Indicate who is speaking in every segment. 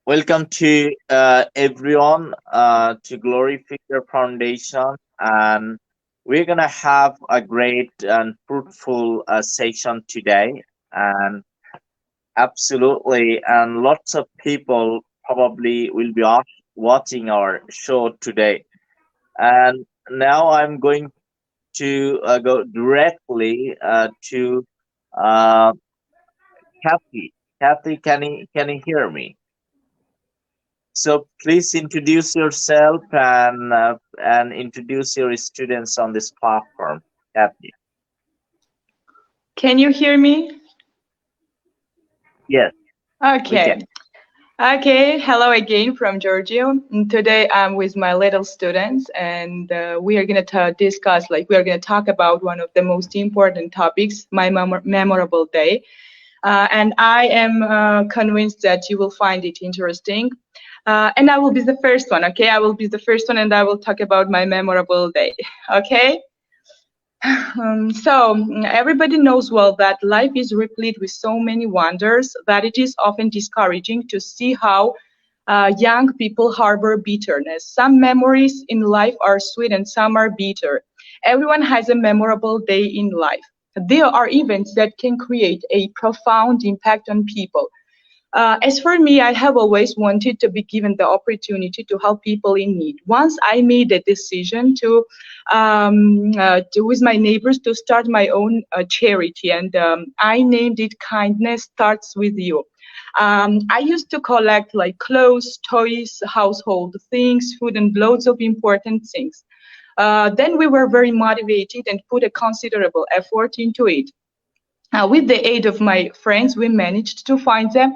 Speaker 1: Welcome to everyone to Glory Figure Foundation, and we're gonna have a great and fruitful session today, and absolutely, and lots of people probably will be watching our show today. And now I'm going to go directly to uh, Kathy. Kathy, can you hear me? So please introduce yourself and introduce your students on this platform. Kathy.
Speaker 2: Can you hear me?
Speaker 1: Yes, we can.
Speaker 2: Okay. Okay. Hello again from Georgia. Today I'm with my little students, and we are going to discuss, we are going to talk about one of the most important topics, my memorable day. And I am convinced that you will find it interesting. And I will be the first one, okay? I will be the first one, and I will talk about my memorable day, okay? Everybody knows well that life is replete with so many wonders that it is often discouraging to see how young people harbor bitterness. Some memories in life are sweet and some are bitter. Everyone has a memorable day in life. There are events that can create a profound impact on people. As for me, I have always wanted to be given the opportunity to help people in need. Once I made a decision with my neighbors to start my own charity, and I named it Kindness Starts With You. I used to collect like clothes, toys, household things, food, and loads of important things. Then we were very motivated and put a considerable effort into it. With the aid of my friends, we managed to find the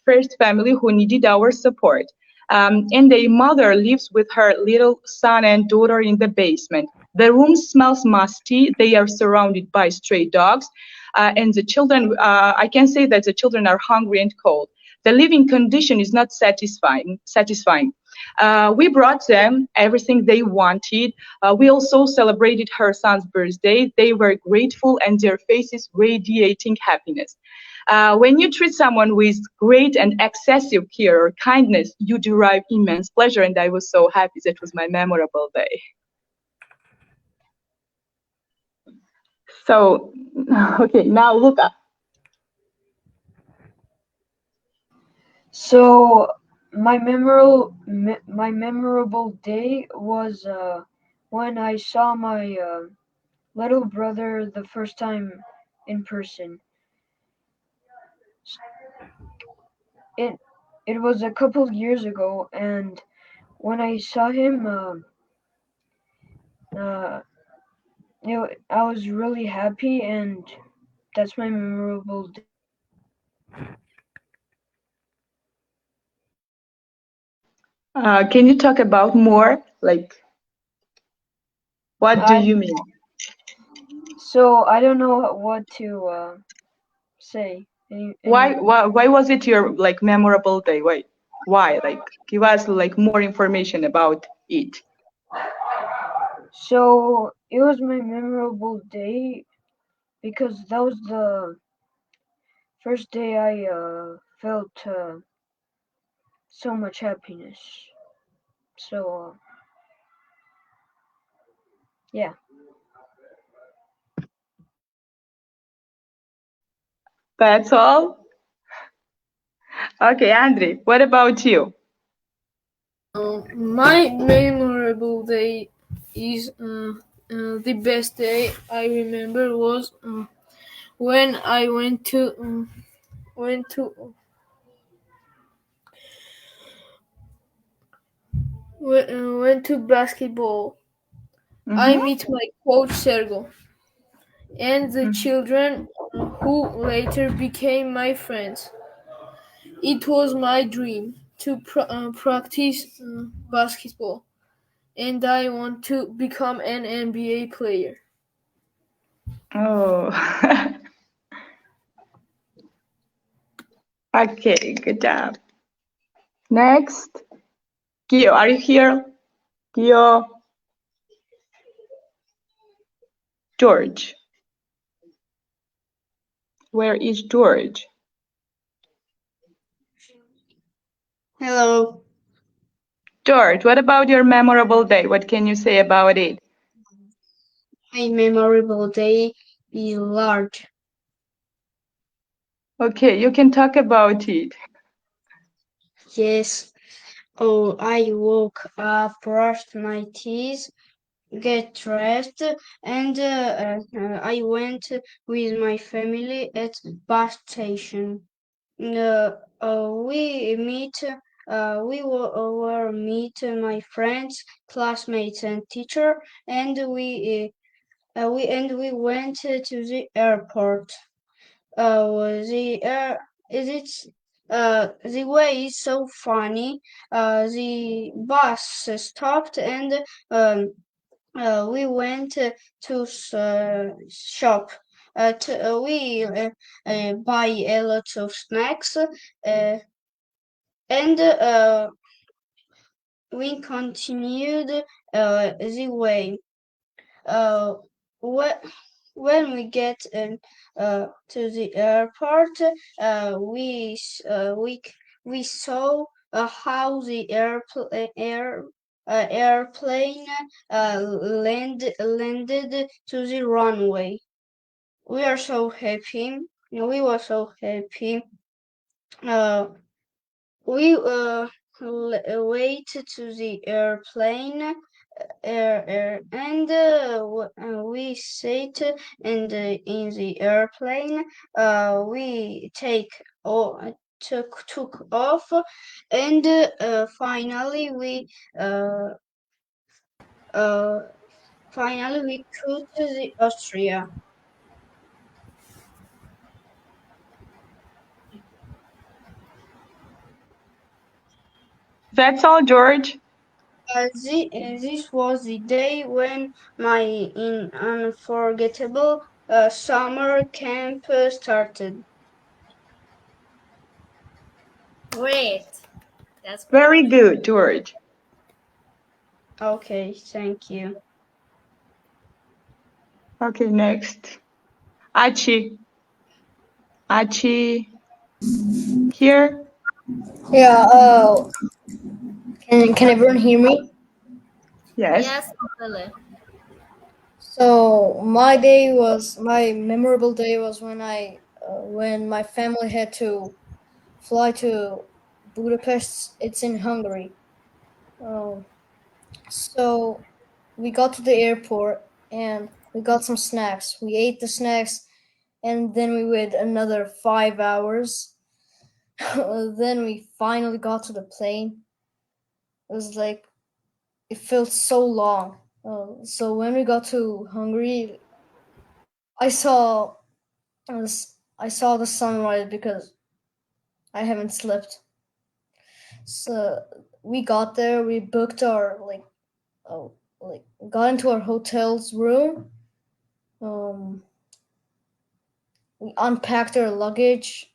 Speaker 2: first family who needed our support. And a mother lives with her little son and daughter in the basement. The room smells musty. They are surrounded by stray dogs. And the children, I can say that the children are hungry and cold. The living condition is not satisfying. We brought them everything they wanted. We also celebrated her son's birthday. They were grateful and their faces radiating happiness. When you treat someone with great and excessive care or kindness, you derive immense pleasure, and I was so happy. That was my memorable day. So, okay, now Luca.
Speaker 3: So my memorable day was when I saw my little brother the first time in person. It it was a couple years ago, and when I saw him, uh, I was really happy, and that's my memorable day.
Speaker 2: Can you talk about more? Like, what do
Speaker 3: I
Speaker 2: you mean?
Speaker 3: so I don't know what to say anymore.
Speaker 2: Why was it your like memorable day? Why? Like, give us like more information about it.
Speaker 3: So it was my memorable day because that was the first day I felt so much happiness. So yeah.
Speaker 2: That's all? Okay, Andre, what about you?
Speaker 4: My memorable day is the best day I remember was when I went to went to basketball. I
Speaker 2: Mm-hmm.
Speaker 4: met my coach Sergo and the
Speaker 2: Mm-hmm.
Speaker 4: children who later became my friends. It was my dream to practice basketball, and I want to become an NBA player.
Speaker 2: Oh, okay, good job. Next, Gio, are you here? Gio, George. Where is George?
Speaker 5: Hello.
Speaker 2: George, what about your memorable day? What can you say about it?
Speaker 5: My memorable day is large.
Speaker 2: Okay, you can talk about it.
Speaker 5: Yes. Oh, I woke up, brushed my teeth, get dressed, and I went with my family at bus station. We meet. Were meet my friends, classmates, and teacher, and we went to the airport. The is it the way is so funny. The bus stopped and we went to shop. We buy a lot of snacks and we continued the way. Uh, wh- when we get to the airport, we saw how the airplane landed to the runway. We are so happy. We were so happy. Uh, we wait to the airplane and we sit in the airplane. We took off, and uh, uh, finally we go to the Austria.
Speaker 2: That's all, George.
Speaker 5: This was the day when my unforgettable summer camp started.
Speaker 4: Great. That's great.
Speaker 2: Very good, George.
Speaker 5: Okay, thank you.
Speaker 2: Okay, next. Achi. Achi, here?
Speaker 6: Yeah, can everyone hear me?
Speaker 2: Yes.
Speaker 4: Yes, totally.
Speaker 6: So my memorable day was when my family had to fly to Budapest. It's in Hungary. Um, so we got to the airport and we got some snacks. We ate the snacks and then we waited another 5 hours. Then we finally got to the plane. It was like it felt so long. So when we got to Hungary, I saw I saw the sunrise because I haven't slept. So we got there. We booked our oh, like got into our hotel's room. Um, we unpacked our luggage.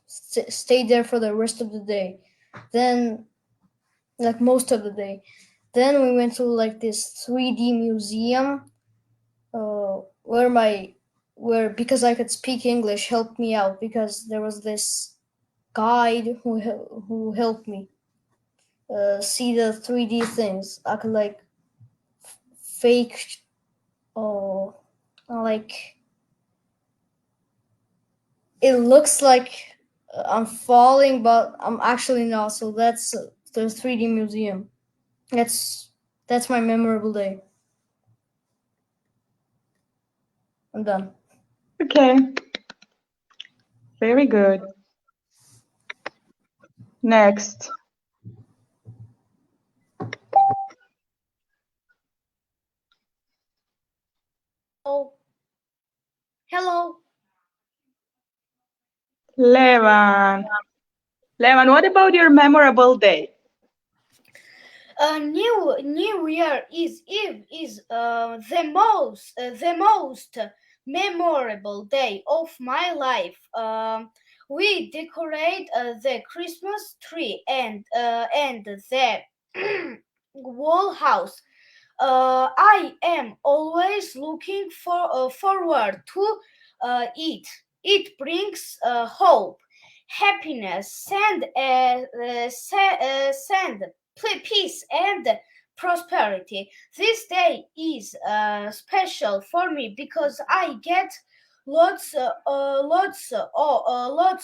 Speaker 6: Stayed there for the rest of the day. Then, like most of the day, then we went to like this 3D museum where because I could speak English helped me out because there was this guide who helped me see the 3D things. I could like fake oh like it looks like I'm falling, but I'm actually not. So that's the 3D museum. That's that's my memorable day. I'm done.
Speaker 2: Okay. Very good. Next.
Speaker 4: Oh, hello.
Speaker 2: Levan. Levan, what about your memorable day?
Speaker 4: New Year is Eve is the most memorable day of my life. We decorate the Christmas tree and the whole house. I am always looking forward to it. It brings hope
Speaker 7: happiness, send peace and prosperity. This day is special for me because I get lots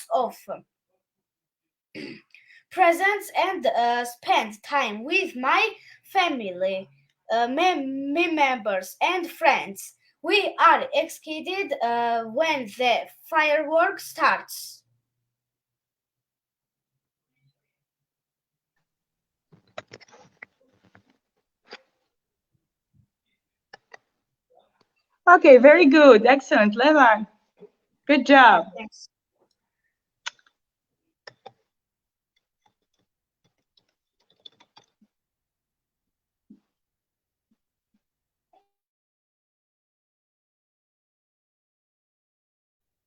Speaker 7: of presents and spend time with my family, members, and friends. We are excited when the fireworks starts.
Speaker 2: Okay, very good. Excellent. Levan, good job.
Speaker 7: Thanks.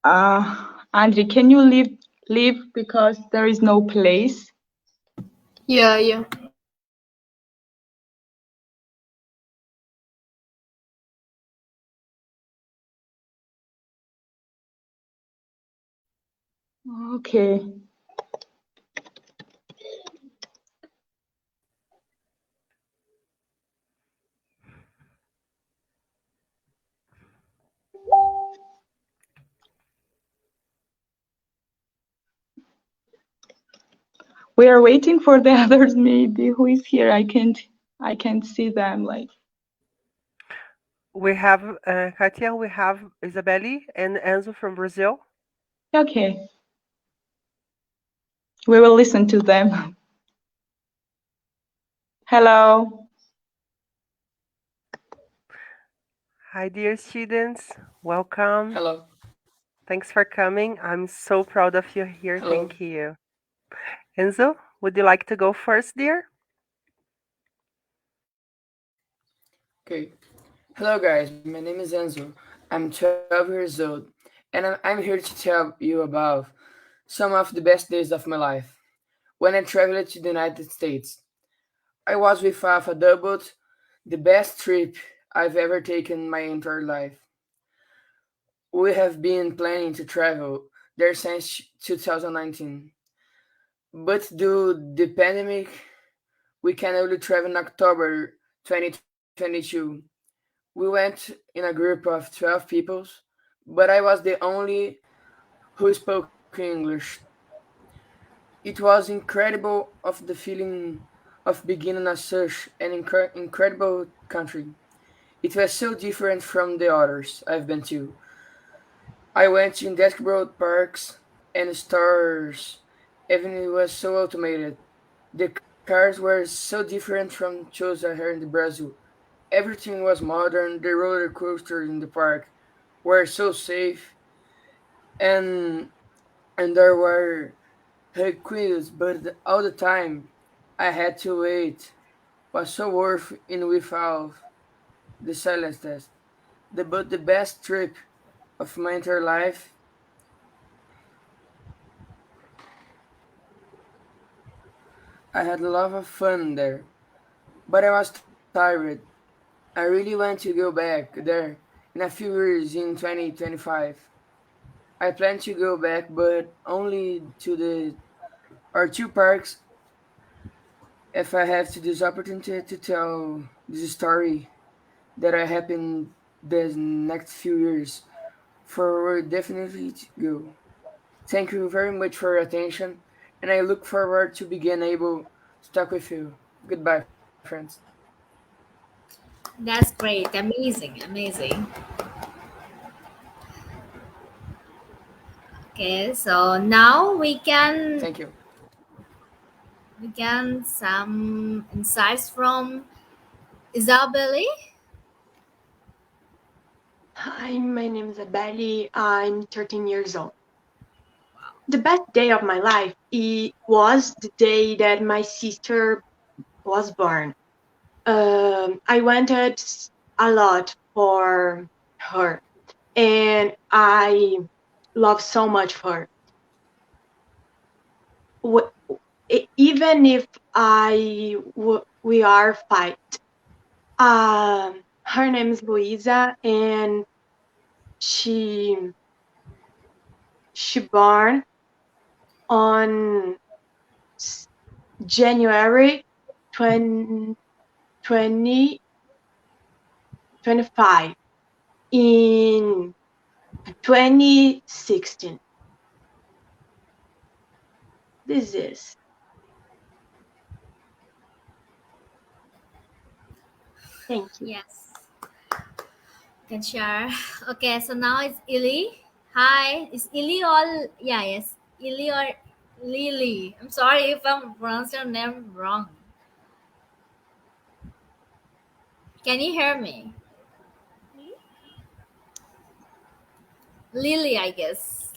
Speaker 2: Andre, can you leave because there is no place?
Speaker 4: Yeah.
Speaker 2: Okay. We are waiting for the others. Maybe who is here? I can't see them. Like,
Speaker 8: We have Katia, we have Isabelle and Enzo from Brazil.
Speaker 2: okay, we will listen to them. Hello.
Speaker 8: Hi, dear students. Welcome.
Speaker 9: Hello.
Speaker 8: Thanks for coming. I'm so proud of you here.
Speaker 9: Hello.
Speaker 8: Thank you. Enzo, would you like to go first, dear?
Speaker 9: Okay. Hello, guys. My name is Enzo. I'm 12 years old, and I'm here to tell you about some of the best days of my life. When I traveled to the United States, I was with doubled the best trip I've ever taken in my entire life. We have been planning to travel there since 2019, but due to the pandemic, we can only travel in October 2022. We went in a group of 12 people, but I was the only who spoke English. It was incredible of the feeling of beginning a such an incredible country. It was so different from the others I've been to. I went in desperate parks and stores. Everything was so automated. The cars were so different from those I heard in Brazil. Everything was modern. The roller coasters in the park were so safe, and there were queues, but all the time I had to wait was so worth in without the silence test. But the best trip of my entire life. I had a lot of fun there, but I was tired. I really want to go back there in a few years in 2025. I plan to go back, but only to the or two parks if I have to this opportunity to tell this story that I happened the next few years. For definitely to go. Thank you very much for your attention, and I look forward to begin able to talk with you. Goodbye, friends.
Speaker 10: That's great. Amazing. Okay, so now
Speaker 9: Thank you.
Speaker 10: we can some insights from Isabelle.
Speaker 11: Hi, my name is Abeli. I'm 13 years old. The best day of my life was the day that my sister was born. I wanted a lot for her, and I love so much her. Even if we are fight. Her name is Luisa, and she born on January 2025 in 2016. This is. Thank you.
Speaker 10: Yes. Can share. Okay, so now it's Illy. Hi, is Illy all? Yeah, yes, Illy or Lily. I'm sorry if I'm pronouncing your name wrong. Can you hear me? Lily, I guess.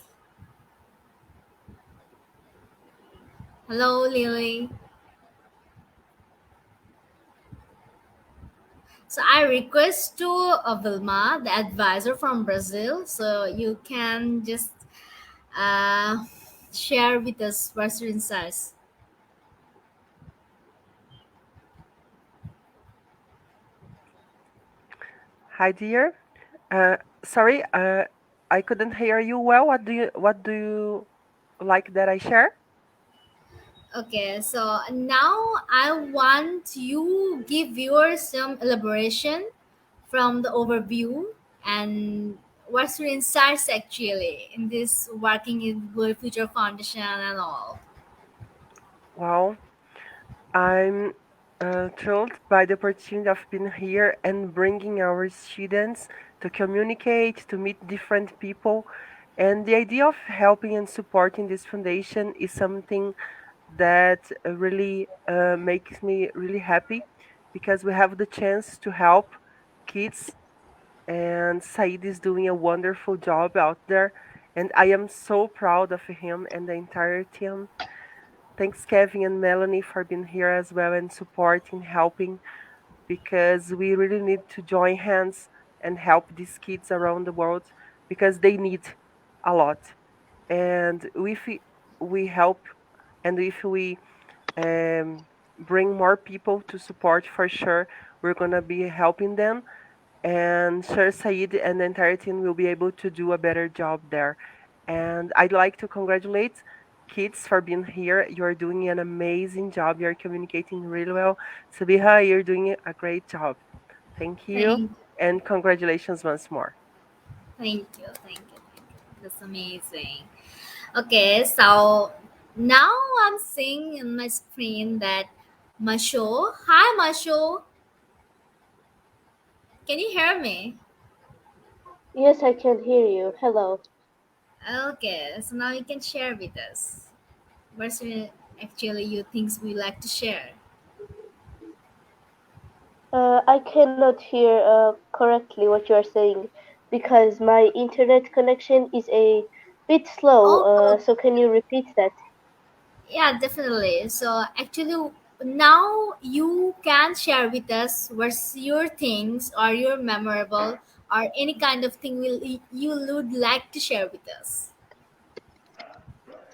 Speaker 10: Hello, Lily. So I request to Vilma, the advisor from Brazil, so you can just uh, share with us what's your insights.
Speaker 8: Hi, dear. Sorry, I couldn't hear you well. What do you like that I share?
Speaker 10: Okay, so now I want you give viewers some elaboration from the overview and what's your insights actually in this working in Global Future Foundation and all.
Speaker 8: Well, I'm thrilled by the opportunity of being here and bringing our students to communicate, to meet different people. And the idea of helping and supporting this foundation is something that really makes me really happy because we have the chance to help kids, and Said is doing a wonderful job out there. And I am so proud of him and the entire team. Thanks, Kevin and Melanie, for being here as well and supporting, helping, because we really need to join hands and help these kids around the world because they need a lot. And if we help and if we um, bring more people to support, for sure, we're going to be helping them. And Sir Said and the entire team will be able to do a better job there. And I'd like to congratulate kids for being here. You're doing an amazing job. You're communicating really well. Sabiha, you're doing a great job. Thank you.
Speaker 10: Thank,
Speaker 8: And congratulations once more.
Speaker 10: thank you, thank you, thank you. That's amazing. Okay, so now I'm seeing in my screen that Masho. Hi, Masho. Can you hear me?
Speaker 12: Yes, I can hear you. Hello.
Speaker 10: Okay, so now you can share with us. What's actually you things we like to share?
Speaker 12: I cannot hear correctly what you are saying because my internet connection is a bit slow.
Speaker 10: Oh,
Speaker 12: So can you repeat that?
Speaker 10: yeah, definitely. So actually, now you can share with us what's your things or your memorable or any kind of thing will you would like to share with us.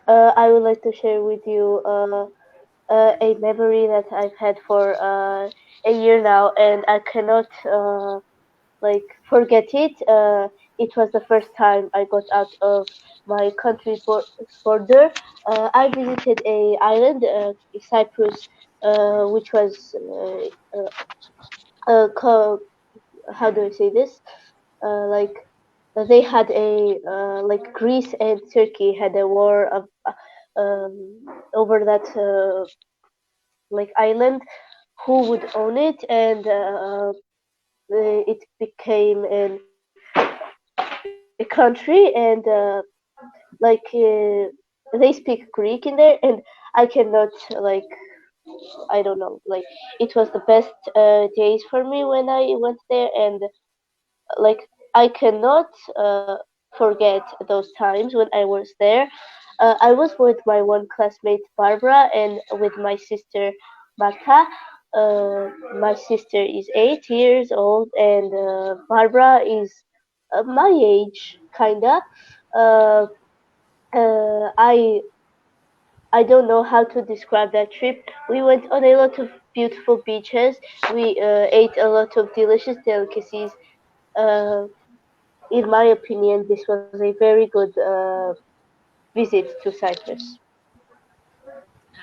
Speaker 12: I would like to share with you a memory that I've had for a year now, and I cannot like forget it. It was the first time I got out of my country border. I visited a island, Cyprus, which was how do I say this? Like they had a like Greece and Turkey had a war of, over that like island, who would own it, and it became a country, and they speak Greek in there, and I cannot like I don't know, like it was the best days for me when I went there, and like I cannot forget those times when I was there. I was with my one classmate Barbara and with my sister Marta. My sister is 8 years old and Barbara is my age, kinda. Uh, I don't know how to describe that trip. We went on a lot of beautiful beaches. We ate a lot of delicious delicacies. Uh, in my opinion, this was a very good visit to Cyprus.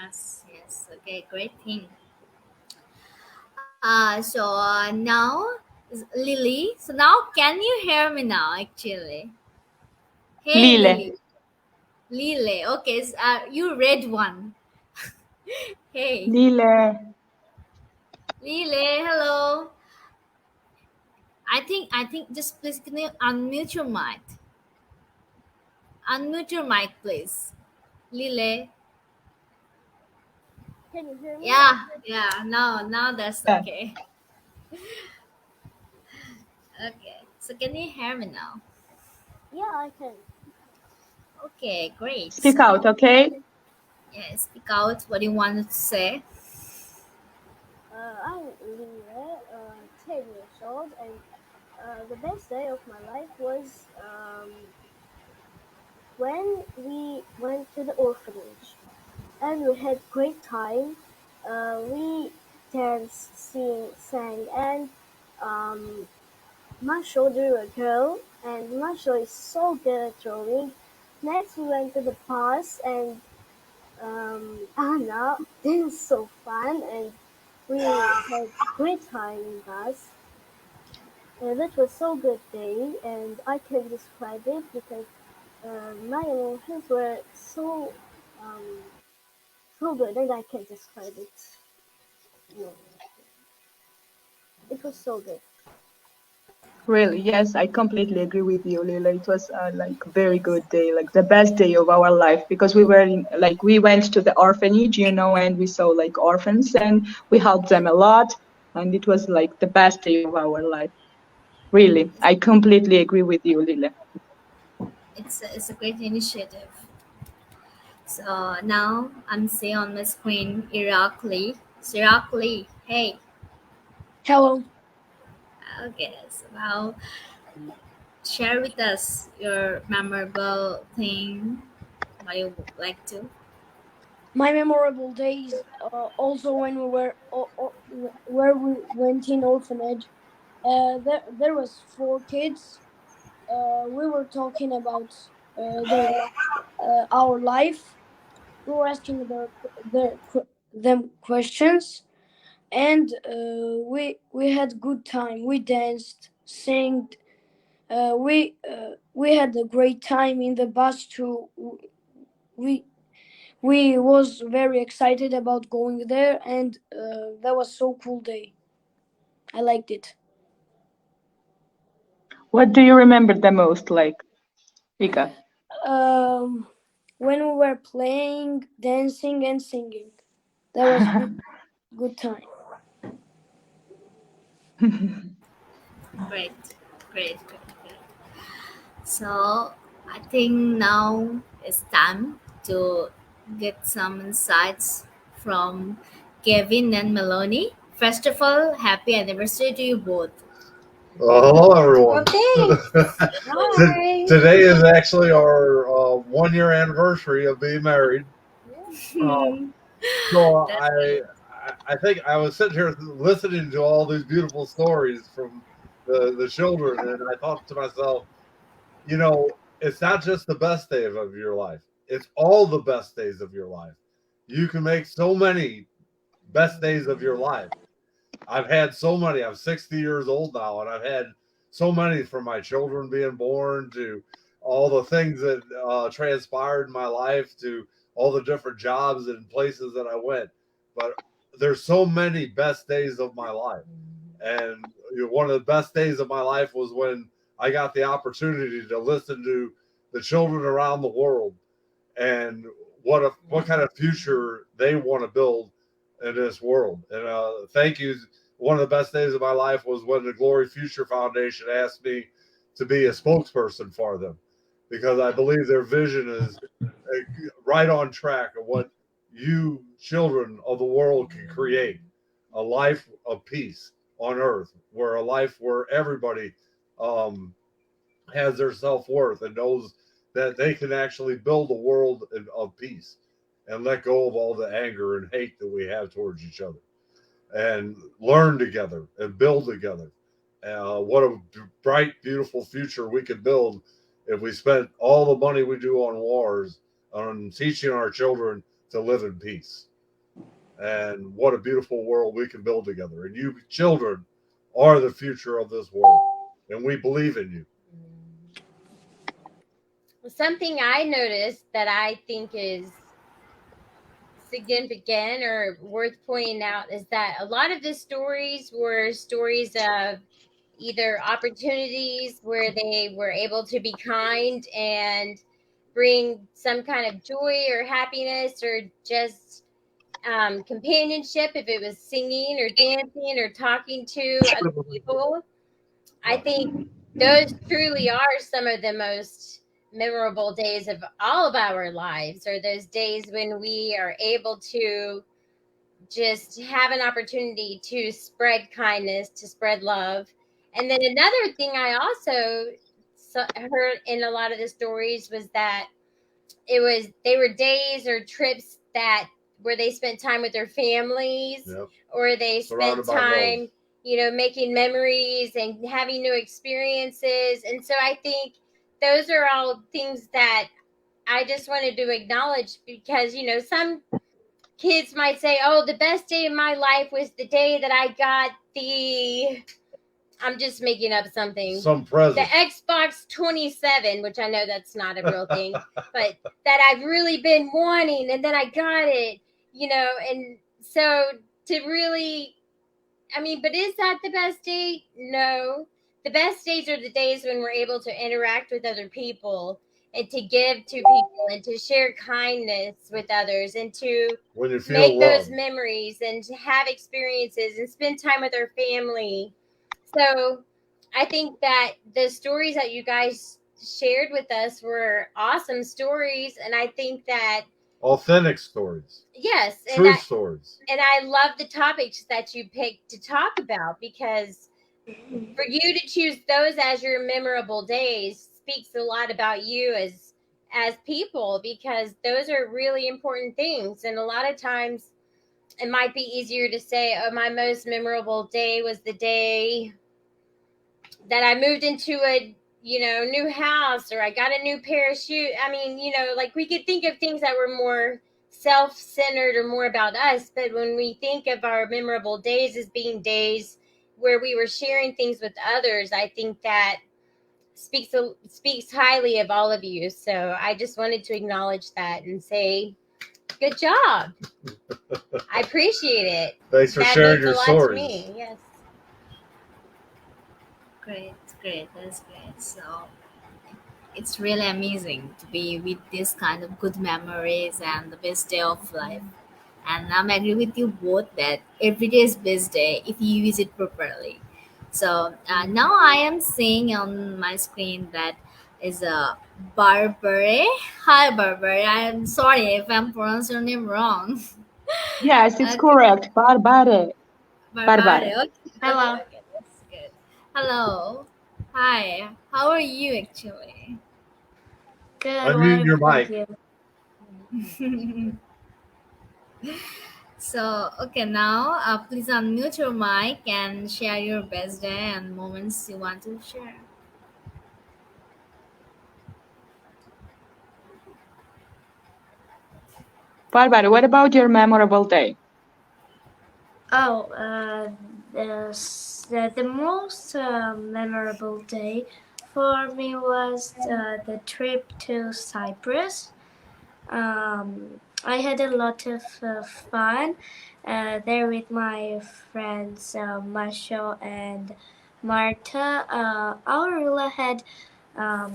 Speaker 10: Yes, yes. Okay, great thing. So now, Lily. So now, can you hear me now? Actually, hey,
Speaker 2: Lile.
Speaker 10: Lily. Lily. Okay, you read one. Hey,
Speaker 2: Lile.
Speaker 10: Lily. Hello. I think. Just please can you unmute your mic? Unmute your mic, please, Lily.
Speaker 13: Can you hear me?
Speaker 10: Yeah, yeah. Now that's
Speaker 2: Yeah.
Speaker 10: okay. Okay. So can you hear me now?
Speaker 13: Yeah, I can.
Speaker 10: Okay, great.
Speaker 2: Speak out,
Speaker 10: So
Speaker 2: okay?
Speaker 10: yeah, speak out what you wanted to say.
Speaker 13: I'm Lila, 10 years old, and the best day of my life was when we went to the orphanage, and we had great time. We danced, sang, and um, Marshall drew a girl, and Marshall is so good at drawing. Next, we went to the past, and Anna, this is so fun, and we had great time in class. That was so good day, and I can describe it because my emotions were um, so good, and I can describe it. Yeah, it was so good.
Speaker 2: Really, yes, I completely agree with you, Lila. It was like a very good day, like the best day of our life because we were in, like we went to the orphanage, and we saw like orphans and we helped them a lot, and it was like the best day of our life. Really, I completely agree with you, Lila.
Speaker 10: It's a great initiative. So now I'm seeing on my screen Irakli. So Irakli, hey.
Speaker 5: Hello.
Speaker 10: Okay, so now share with us your memorable thing. What you would like to?
Speaker 5: My memorable days, also when we were where we went in orphanage. There was four kids. We were talking about our life. We were asking them questions, and we had good time. We danced, sang. We had a great time in the bus too. We we was very excited about going there, and that was so cool day. I liked it.
Speaker 2: What do you remember the most, like, Ika?
Speaker 5: When we were playing, dancing, and singing, that was good time.
Speaker 10: Great, great, great, great. So I think now it's time to get some insights from Kevin and Melanie. First of all, happy anniversary to you both.
Speaker 14: Hello, everyone.
Speaker 5: Okay. Hi.
Speaker 14: Today is actually our 1 year anniversary of being married. So
Speaker 10: That's great.
Speaker 14: I think I was sitting here listening to all these beautiful stories from the children, and I thought to myself, it's not just the best days of your life; it's all the best days of your life. You can make so many best days of your life. I've had so many. I'm 60 years old now, and I've had so many from my children being born to all the things that transpired in my life to all the different jobs and places that I went. But there's so many best days of my life. And one of the best days of my life was when I got the opportunity to listen to the children around the world and what kind of future they want to build in this world. And thank you. One of the best days of my life was when the Glory Future Foundation asked me to be a spokesperson for them, because I believe their vision is right on track of what you children of the world can create: a life of peace on earth, where a life where everybody has their self-worth and knows that they can actually build a world of peace and let go of all the anger and hate that we have towards each other and learn together and build together. What a bright, beautiful future we could build if we spent all the money we do on wars on teaching our children to live in peace. and what a beautiful world we can build together. And you children are the future of this world, and we believe in you.
Speaker 15: Something I noticed that I think is significant or worth pointing out is that a lot of the stories were stories of either opportunities where they were able to be kind and bring some kind of joy or happiness or just companionship, if it was singing or dancing or talking to other people. I think those truly are some of the most memorable days of all of our lives, or those days when we are able to just have an opportunity to spread kindness, to spread love. And then another thing I also heard in a lot of the stories was that they were days or trips that where they spent time with their families,
Speaker 14: Yep.
Speaker 15: or they
Speaker 14: Surrounded
Speaker 15: spent
Speaker 14: by love.
Speaker 15: time, making memories and having new experiences. And so I think those are all things that I just wanted to acknowledge because, some kids might say, oh, the best day of my life was the day that I got I'm just making up something.
Speaker 14: Some present.
Speaker 15: The Xbox 27, which I know that's not a real thing, but that I've really been wanting, and then I got it, and so to really, but is that the best day? No. The best days are the days when we're able to interact with other people and to give to people and to share kindness with others and to
Speaker 14: When you feel
Speaker 15: make those
Speaker 14: loved.
Speaker 15: memories and to have experiences and spend time with our family. So I think that the stories that you guys shared with us were awesome stories. And I think that,
Speaker 14: Authentic stories.
Speaker 15: yes,
Speaker 14: True stories.
Speaker 15: and I love the topics that you picked to talk about, because for you to choose those as your memorable days speaks a lot about you as people, because those are really important things. And a lot of times it might be easier to say, oh, my most memorable day was the day that I moved into a new house, or I got a new pair of shoes. Like we could think of things that were more self-centered or more about us, but when we think of our memorable days as being days where we were sharing things with others, I think that speaks highly of all of you. So I just wanted to acknowledge that and say good job. I appreciate it.
Speaker 14: Thanks for
Speaker 15: That
Speaker 14: sharing
Speaker 15: means
Speaker 14: your
Speaker 15: a lot
Speaker 14: stories.
Speaker 15: to me. Yes.
Speaker 10: Great, that's great. So it's really amazing to be with this kind of good memories and the best day of life. And I'm agree with you both that every day is best day if you use it properly. So now I am seeing on my screen that is a Barbary. Hi, Barbary. I'm sorry if I'm pronouncing your name wrong.
Speaker 2: Yes, it's
Speaker 10: Okay,
Speaker 2: correct. Barbare.
Speaker 10: Barbary.
Speaker 2: Barbare.
Speaker 10: Okay,
Speaker 5: Hello.
Speaker 10: okay, that's good. Hello. Hi. How are you actually?
Speaker 5: Good. What
Speaker 14: Unmute your
Speaker 5: about
Speaker 14: mic.
Speaker 5: you?
Speaker 10: So, okay, now please unmute your mic and share your best day and moments you want to share.
Speaker 2: Barbare, what about your memorable day?
Speaker 5: Oh, the most memorable day for me was the trip to Cyprus. I had a lot of fun there with my friends Marshall and Marta. Our villa had a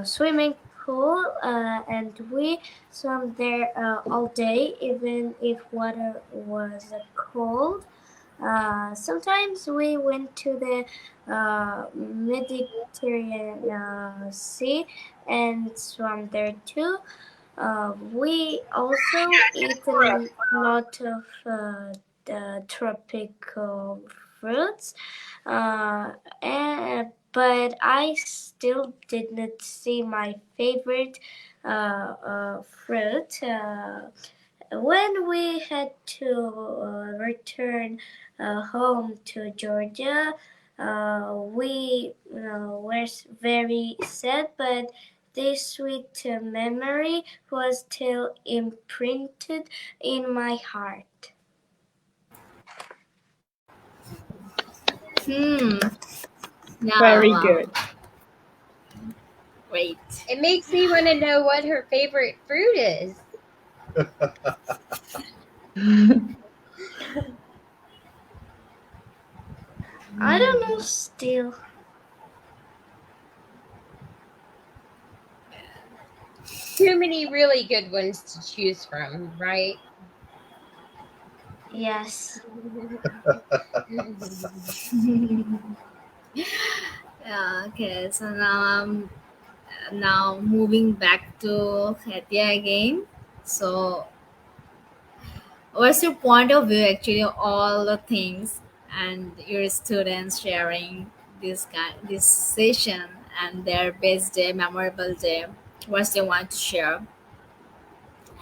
Speaker 5: swimming pool, and we swam there all day, even if water was cold. Sometimes we went to the Mediterranean Sea and swam there too. We also eat a lot of the tropical fruits, but I still did not see my favorite fruit. When we had to return home to Georgia, we were very sad, but this sweet memory was still imprinted in my heart.
Speaker 10: Now,
Speaker 2: Very good.
Speaker 10: Great.
Speaker 15: It makes me want to know what her favorite fruit is.
Speaker 5: I don't know still.
Speaker 15: Too many really good ones to choose from, right?
Speaker 5: Yes.
Speaker 10: Yeah, okay, so now moving back to Hatia again. So what's your point of view actually all the things and your students sharing this session and their best day, memorable day, what they want to share,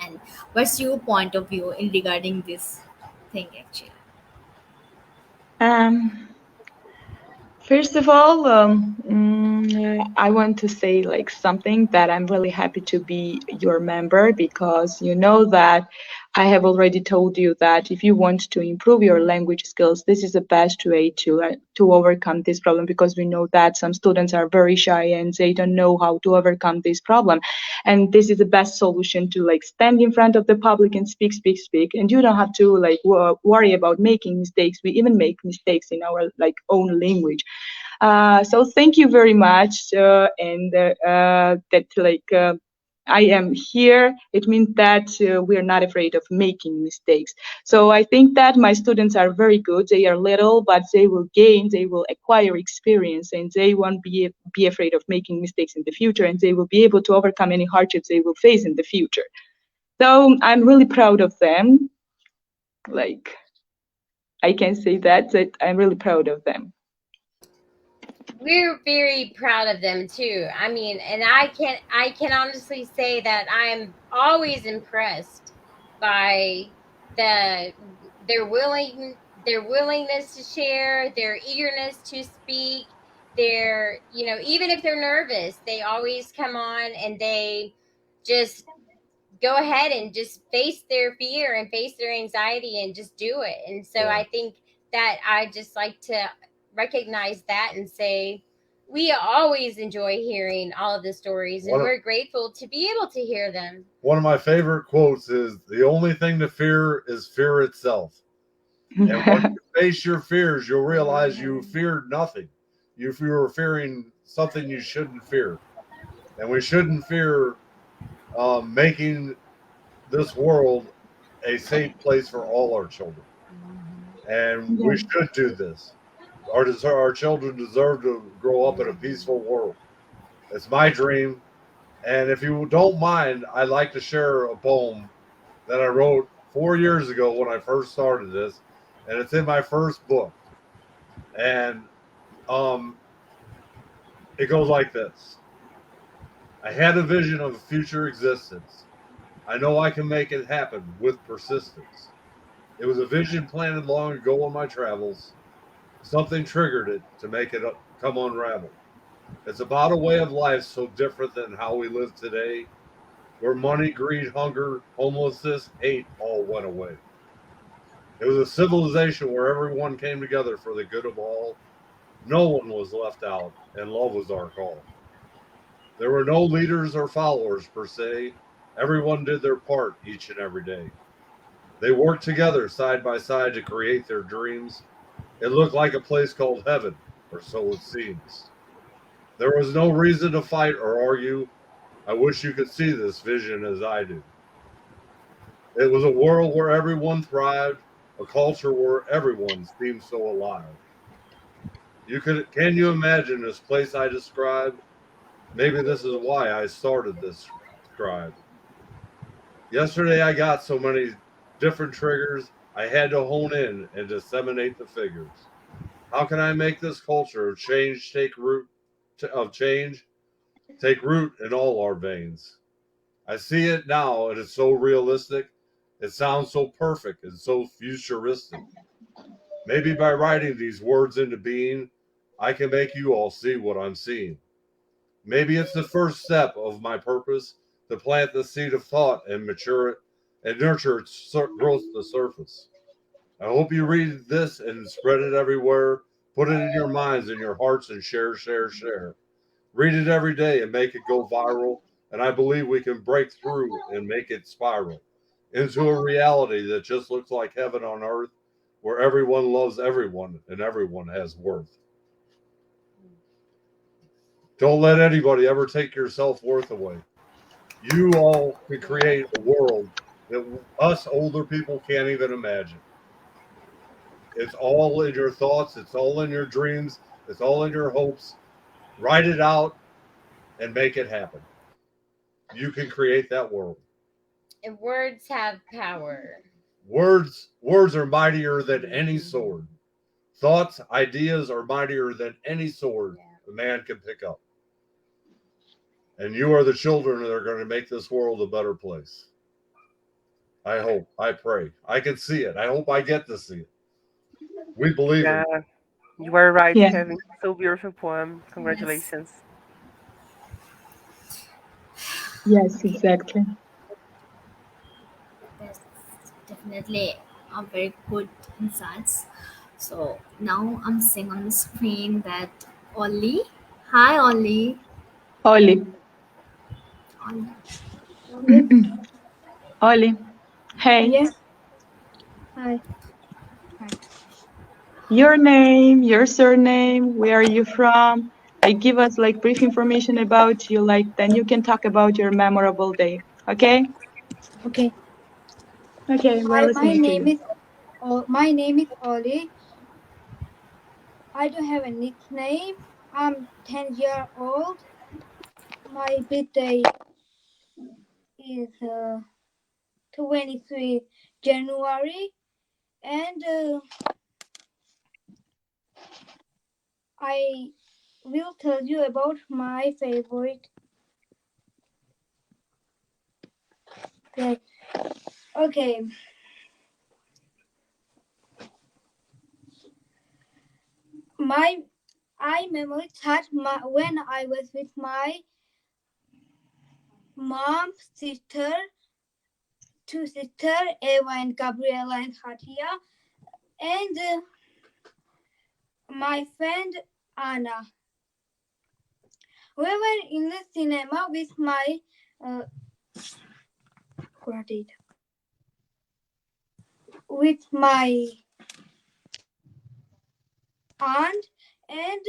Speaker 10: and what's your point of view in regarding this thing actually?
Speaker 2: Um, First of all, I want to say like something that I'm really happy to be your member because you know that I have already told you that if you want to improve your language skills, this is the best way to overcome this problem because we know that some students are very shy and they don't know how to overcome this problem, and this is the best solution to like stand in front of the public and speak, and you don't have to like worry about making mistakes. We even make mistakes in our like own language. So thank you very much, and that like I am here. It means that we are not afraid of making mistakes. So I think that my students are very good. They are little, but they will gain, they will acquire experience, and they won't be afraid of making mistakes in the future, and they will be able to overcome any hardships they will face in the future. So I'm really proud of them. Like I can say that I'm really proud of them.
Speaker 15: We're very proud of them too. I mean, and I can honestly say that I'm always impressed by their willingness to share, their eagerness to speak, their, even if they're nervous, they always come on and they just go ahead and just face their fear and face their anxiety and just do it. And so I think that I just like to recognize that and say we always enjoy hearing all of the stories and we're grateful to be able to hear them.
Speaker 14: One of my favorite quotes is, "The only thing to fear is fear itself." And when you face your fears, you'll realize you feared nothing. You were fearing something you shouldn't fear. And we shouldn't fear making this world a safe place for all our children. And we should do this. Our children deserve to grow up in a peaceful world. It's my dream. And if you don't mind, I'd like to share a poem that I wrote 4 years ago when I first started this. And it's in my first book. And it goes like this. I had a vision of a future existence. I know I can make it happen with persistence. It was a vision planted long ago on my travels. Something triggered it to make it come unravel. It's about a way of life so different than how we live today, where money, greed, hunger, homelessness, hate all went away. It was a civilization where everyone came together for the good of all. No one was left out, and love was our call. There were no leaders or followers per se. Everyone did their part each and every day. They worked together side by side to create their dreams. It looked like a place called heaven, or so it seems. There was no reason to fight or argue. I wish you could see this vision as I do. It was a world where everyone thrived, a culture where everyone seemed so alive. Can you imagine this place I described? Maybe this is why I started this scribe. Yesterday I got so many different triggers, I had to hone in and disseminate the figures. How can I make this culture of change take root in all our veins? I see it now, and it's so realistic. It sounds so perfect and so futuristic. Maybe by writing these words into being, I can make you all see what I'm seeing. Maybe it's the first step of my purpose to plant the seed of thought and mature it and nurture its growth to the surface. I hope you read this and spread it everywhere. Put it in your minds and your hearts and share, share, share. Read it every day and make it go viral. And I believe we can break through and make it spiral into a reality that just looks like heaven on earth, where everyone loves everyone and everyone has worth. Don't let anybody ever take your self-worth away. You all can create a world that us older people can't even imagine. It's all in your thoughts. It's all in your dreams. It's all in your hopes. Write it out and make it happen. You can create that world.
Speaker 15: And words have power.
Speaker 14: Words are mightier than any sword. Thoughts, ideas are mightier than any sword a man can pick up. And you are the children that are going to make this world a better place. I hope. I pray. I can see it. I hope I get to see it. We believe
Speaker 8: Yeah,
Speaker 14: it.
Speaker 8: you are right,
Speaker 2: Yeah.
Speaker 8: Kevin. So beautiful poem. Congratulations.
Speaker 2: Yes, exactly.
Speaker 10: That's definitely a very good insights. So now I'm seeing on the screen that Ollie. Hi, Ollie.
Speaker 2: Ollie.
Speaker 10: Ollie.
Speaker 2: Ollie. Hey.
Speaker 16: Yeah. Hi.
Speaker 2: Your name, your surname, where are you from? Like, give us like brief information about you. Like, then you can talk about your memorable day. Okay?
Speaker 16: Okay.
Speaker 2: Okay, we're
Speaker 16: Hi,
Speaker 2: listening to you.
Speaker 16: my name is Ollie. I don't have a nickname. I'm 10 years old. My birthday is 23 January, and I will tell you about my favorite. Okay. I memory that when I was with my mom, sister, two sisters, Eva and Gabriela and Hatia, and my friend Anna. We were in the cinema with my aunt, and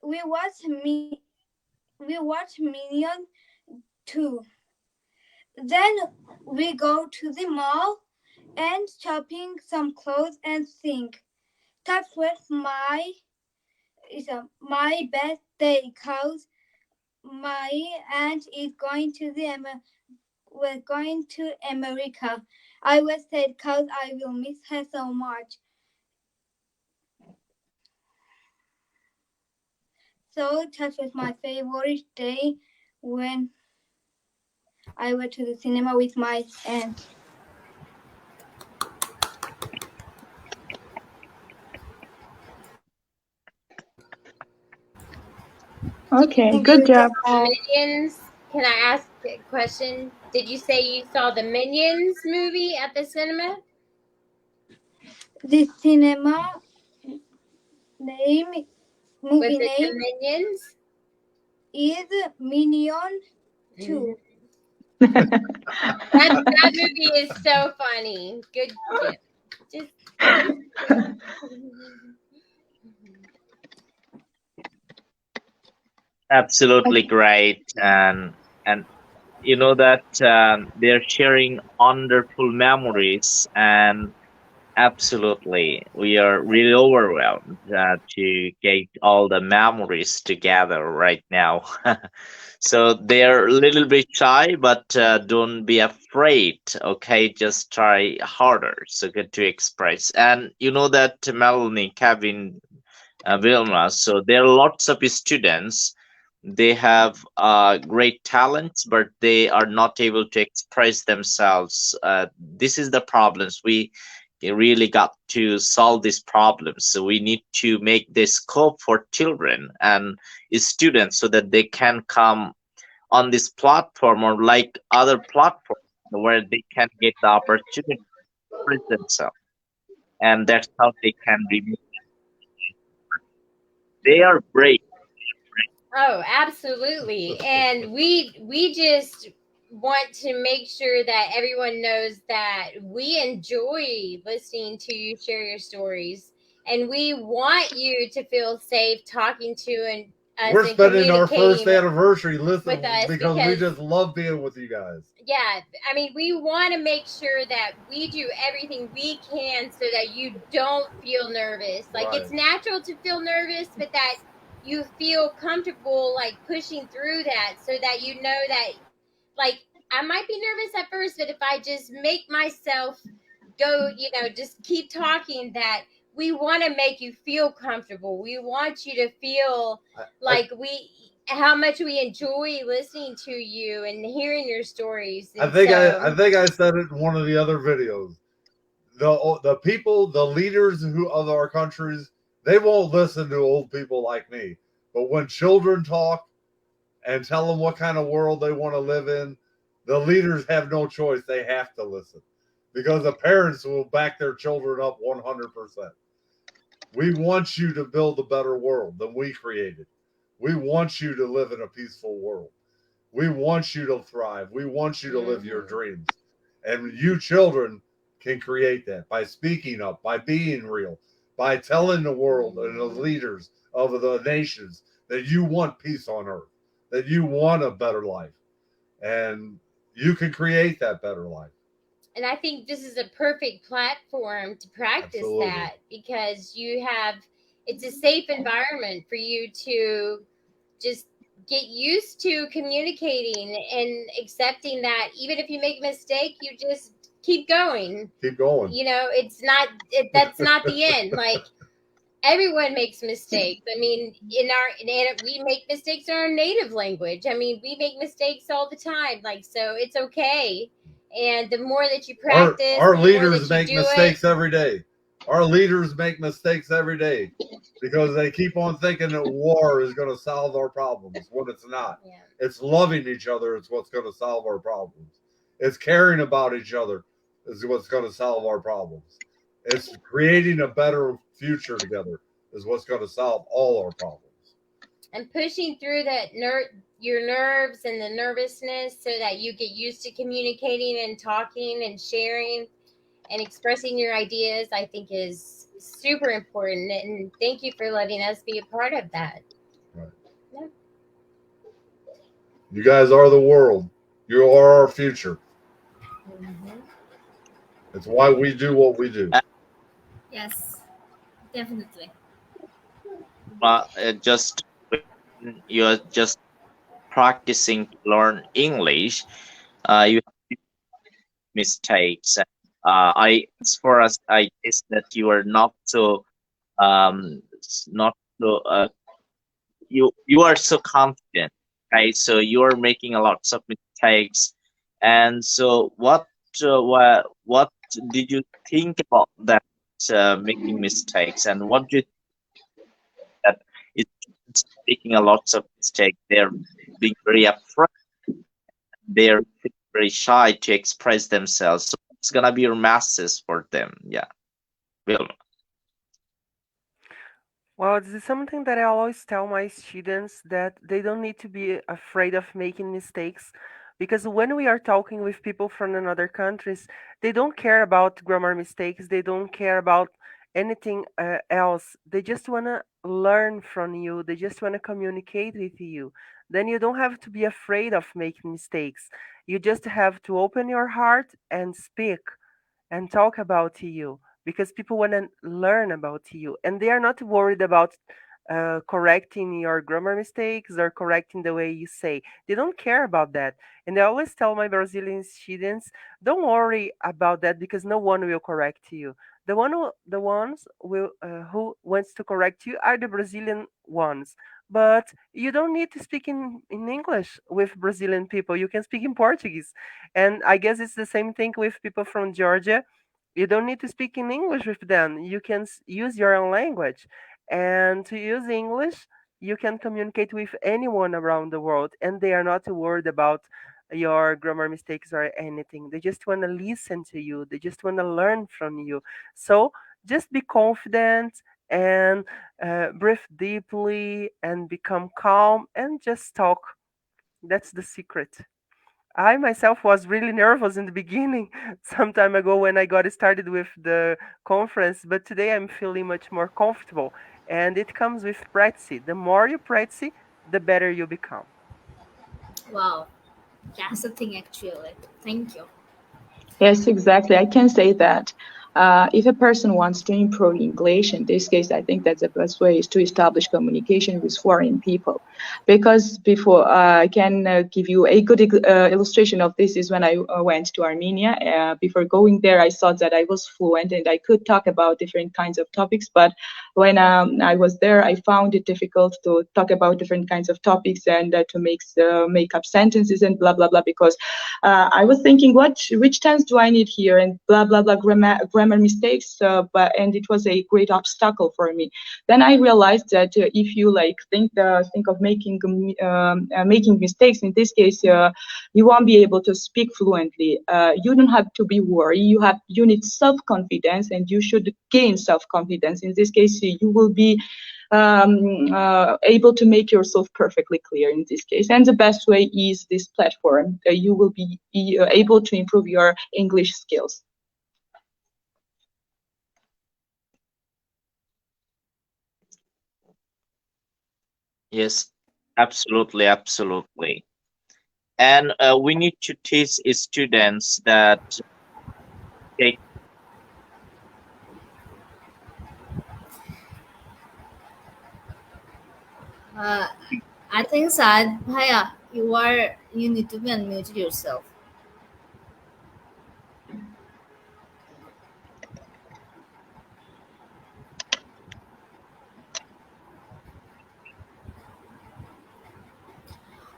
Speaker 16: we watched Minion 2. Then we go to the mall and shopping some clothes and think. That was my best day because my aunt is going to we're going to America. I was sad because I will miss her so much. So that was my favorite day when I went to the cinema with my aunt.
Speaker 2: Okay, good job.
Speaker 15: Minions. Can I ask a question? Did you say you saw the Minions movie at the cinema?
Speaker 16: The cinema movie
Speaker 15: Was it
Speaker 16: name
Speaker 15: the Minions?
Speaker 16: is Minion 2.
Speaker 15: That movie is so funny. Good. Just.
Speaker 1: Absolutely great, and you know that they're sharing wonderful memories, and absolutely we are really overwhelmed to get all the memories together right now. So they're a little bit shy, but don't be afraid. Okay, just try harder. So good to express, and you know that Melanie, Kevin, Vilma. So there are lots of students. They have great talents, but they are not able to express themselves. This is the problems. We really got to solve these problems. So we need to make this scope for children and students so that they can come on this platform or like other platforms where they can get the opportunity to express themselves. And that's how they can remove They are brave.
Speaker 15: Oh, absolutely. And we just want to make sure that everyone knows that we enjoy listening to you share your stories, and we want you to feel safe talking to and us
Speaker 14: We're
Speaker 15: and
Speaker 14: spending our first
Speaker 15: communicating
Speaker 14: anniversary
Speaker 15: with
Speaker 14: listening
Speaker 15: us
Speaker 14: because we just love being with you guys.
Speaker 15: yeah, I mean, we want to make sure that we do everything we can so that you don't feel nervous. Like,
Speaker 14: Right.
Speaker 15: it's natural to feel nervous, but that you feel comfortable, like, pushing through that so that you know that, like, I might be nervous at first, but if I just make myself go, just keep talking, that we want to make you feel comfortable. We want you to feel like how much we enjoy listening to you and hearing your stories.
Speaker 14: I
Speaker 15: And
Speaker 14: think
Speaker 15: so,
Speaker 14: I said it in one of the other videos. The people, the leaders of our countries, they won't listen to old people like me. But when children talk and tell them what kind of world they want to live in, the leaders have no choice. They have to listen because the parents will back their children up 100%. We want you to build a better world than we created. We want you to live in a peaceful world. We want you to thrive. We want you to live your dreams. And you children can create that by speaking up, by being real, by telling the world and the leaders of the nations that you want peace on earth, that you want a better life. And you can create that better life.
Speaker 15: and I think this is a perfect platform to practice
Speaker 14: Absolutely.
Speaker 15: that, because it's a safe environment for you to just get used to communicating and accepting that even if you make a mistake, you just keep going.
Speaker 14: Keep going.
Speaker 15: That's not the end. Like, everyone makes mistakes. I mean, we make mistakes in our native language. I mean, we make mistakes all the time. Like, so it's okay. And the more that you practice,
Speaker 14: Our
Speaker 15: the more
Speaker 14: leaders
Speaker 15: that you
Speaker 14: make
Speaker 15: do
Speaker 14: mistakes
Speaker 15: it,
Speaker 14: every day. Our leaders make mistakes every day because they keep on thinking that war is going to solve our problems when it's not.
Speaker 15: Yeah.
Speaker 14: It's loving each other is what's going to solve our problems. It's caring about each other is what's going to solve our problems. It's creating a better future together is what's going to solve all our problems.
Speaker 15: and pushing through your nerves and the nervousness so that you get used to communicating and talking and sharing and expressing your ideas, I think is super important. And thank you for letting us be a part of that.
Speaker 14: Right.
Speaker 15: Yeah.
Speaker 14: You guys are the world. You are our future.
Speaker 15: Mm-hmm.
Speaker 14: It's why we do what we do.
Speaker 10: Yes, definitely.
Speaker 1: Just when you're just practicing to learn English, you have mistakes. As far as I guess that you are not so not so you are so confident, right? So you are making a lots of mistakes, and so what did you think about that making mistakes, and what do you think that it's making a lots of mistakes? They're being very afraid. They're very shy to express themselves. So it's gonna be your message for them. Yeah, Will.
Speaker 8: Well, this is something that I always tell my students, that they don't need to be afraid of making mistakes, because when we are talking with people from another countries, they don't care about grammar mistakes, they don't care about anything else. They just want to learn from you, they just want to communicate with you. Then you don't have to be afraid of making mistakes. You just have to open your heart and speak and talk about you, because people want to learn about you and they are not worried about correcting your grammar mistakes or correcting the way you say. They don't care about that. And I always tell my Brazilian students, don't worry about that, because no one will correct you. The ones who wants to correct you are the Brazilian ones. But you don't need to speak in English with Brazilian people. You can speak in Portuguese. And I guess it's the same thing with people from Georgia. You don't need to speak in English with them. You can use your own language. And to use English, you can communicate with anyone around the world, and they are not worried about your grammar mistakes or anything. They just want to listen to you, they just want to learn from you. So just be confident and breathe deeply and become calm and just talk. That's the secret. I myself was really nervous in the beginning, some time ago when I got started with the conference, but today I'm feeling much more comfortable. And it comes with practice. The more you practice, the better you become.
Speaker 10: Wow, that's the thing actually. Thank you.
Speaker 2: Yes, exactly. I can say that. If a person wants to improve English, in this case, I think that the best way is to establish communication with foreign people. Because before, I can give you a good illustration of this is when I went to Armenia. Before going there, I thought that I was fluent and I could talk about different kinds of topics. But when I was there, I found it difficult to talk about different kinds of topics and to make up sentences and blah, blah, blah, because I was thinking, which tense do I need here, and blah blah blah grammar mistakes. And it was a great obstacle for me. Then I realized that if you like think of making mistakes, in this case, you won't be able to speak fluently. You don't have to be worried. You need self confidence, and you should gain self confidence. In this case, you will be able to make yourself perfectly clear in this case. And the best way is this platform. You will be able to improve your English skills.
Speaker 1: Yes, absolutely, absolutely. And we need to teach students that they
Speaker 10: Uh, I think Saad Bhaiya, you need to be unmuted yourself.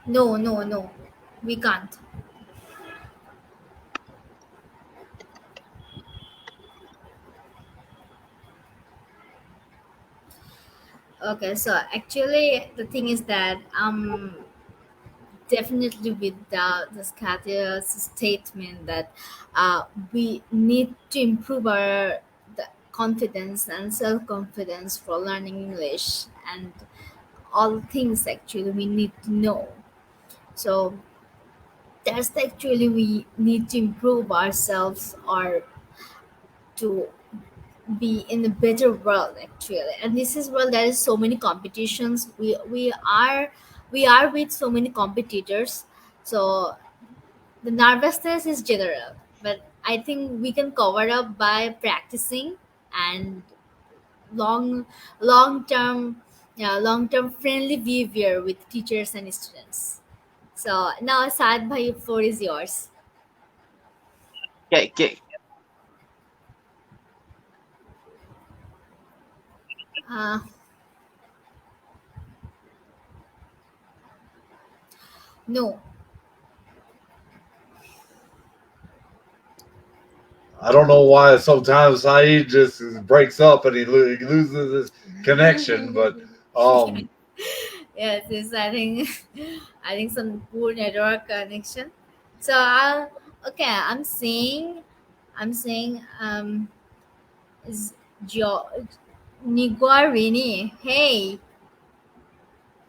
Speaker 10: No, no, no. We can't. Okay, so actually the thing is that definitely with the Skatya's statement that we need to improve our the confidence and self-confidence for learning English and all things actually we need to know. So that's actually we need to improve ourselves or to be in a better world actually. And this is world there is so many competitions. We are with so many competitors. So the nervousness is general, but I think we can cover up by practicing and long long-term long-term friendly behavior with teachers and students. So now Saad bhai, floor is yours.
Speaker 1: get
Speaker 10: uh, no.
Speaker 14: I don't know why sometimes Saeed just breaks up and he loses his connection, but
Speaker 10: Yes, I think I think some poor network connection. So okay, I'm saying is Niguarini. Hey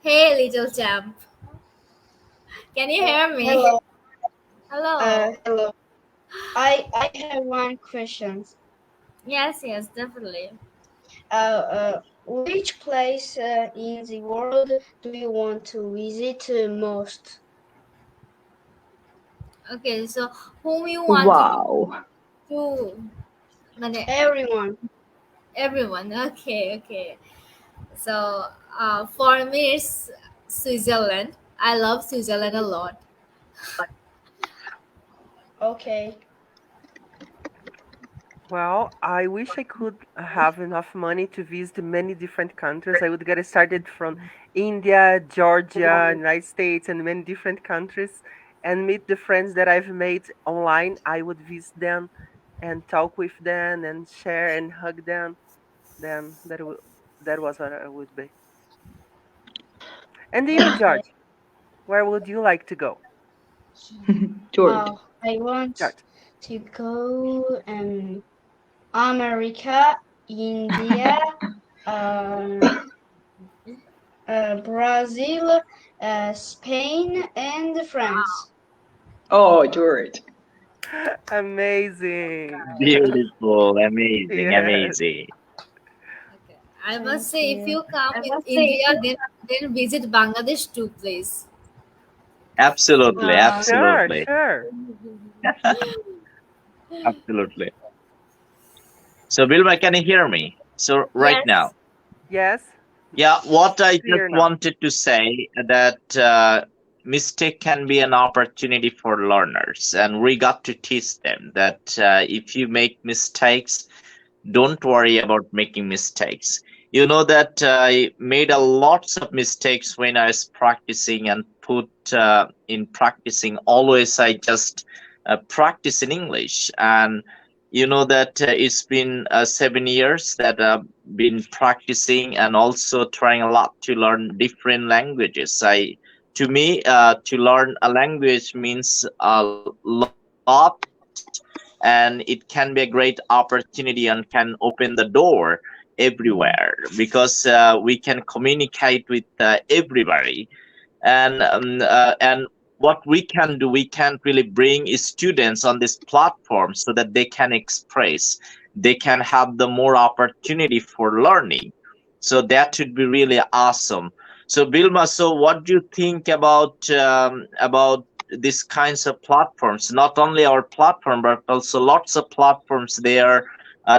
Speaker 10: little champ. Can you hear me?
Speaker 5: Hello.
Speaker 10: Hello.
Speaker 5: Hello. I have one question.
Speaker 10: Yes, definitely.
Speaker 5: Which place in the world do you want to visit most?
Speaker 10: Okay, so whom you want
Speaker 2: Wow.
Speaker 10: to
Speaker 5: Everyone.
Speaker 10: Everyone. Okay. So for me it's Switzerland. I love Switzerland a lot.
Speaker 5: Okay.
Speaker 8: Well, I wish I could have enough money to visit many different countries. I would get started from India, Georgia, United States, and many different countries and meet the friends that I've made online. I would visit them and talk with them and share and hug them. Then that was what I would be. And you,
Speaker 5: Okay.
Speaker 8: George, where would you like to go?
Speaker 2: George.
Speaker 5: I want
Speaker 8: George.
Speaker 5: to go America, India, Brazil, Spain, and France.
Speaker 2: Oh, George.
Speaker 8: Amazing.
Speaker 1: Beautiful, amazing,
Speaker 8: Yes.
Speaker 1: amazing.
Speaker 10: I must say, if you come in India, then visit Bangladesh too, please.
Speaker 1: Absolutely,
Speaker 8: Sure,
Speaker 1: absolutely,
Speaker 8: sure.
Speaker 1: absolutely. So, Vilma, can you hear me? So, right
Speaker 10: Yes.
Speaker 1: now,
Speaker 8: Yes.
Speaker 1: yeah, what I
Speaker 8: Clear
Speaker 1: just
Speaker 8: now.
Speaker 1: wanted to say that mistake can be an opportunity for learners, and we got to teach them that if you make mistakes, don't worry about making mistakes. You know that I made a lots of mistakes when I was practicing and put in practicing. Always I just practice in English, and you know that it's been 7 years that I've been practicing and also trying a lot to learn different languages. To me, to learn a language means a lot, and it can be a great opportunity and can open the door everywhere because we can communicate with everybody, and what we can do, we can really bring students on this platform so that they can express, they can have the more opportunity for learning. So that would be really awesome. So Vilma, so what do you think about these kinds of platforms? Not only our platform, but also lots of platforms. They are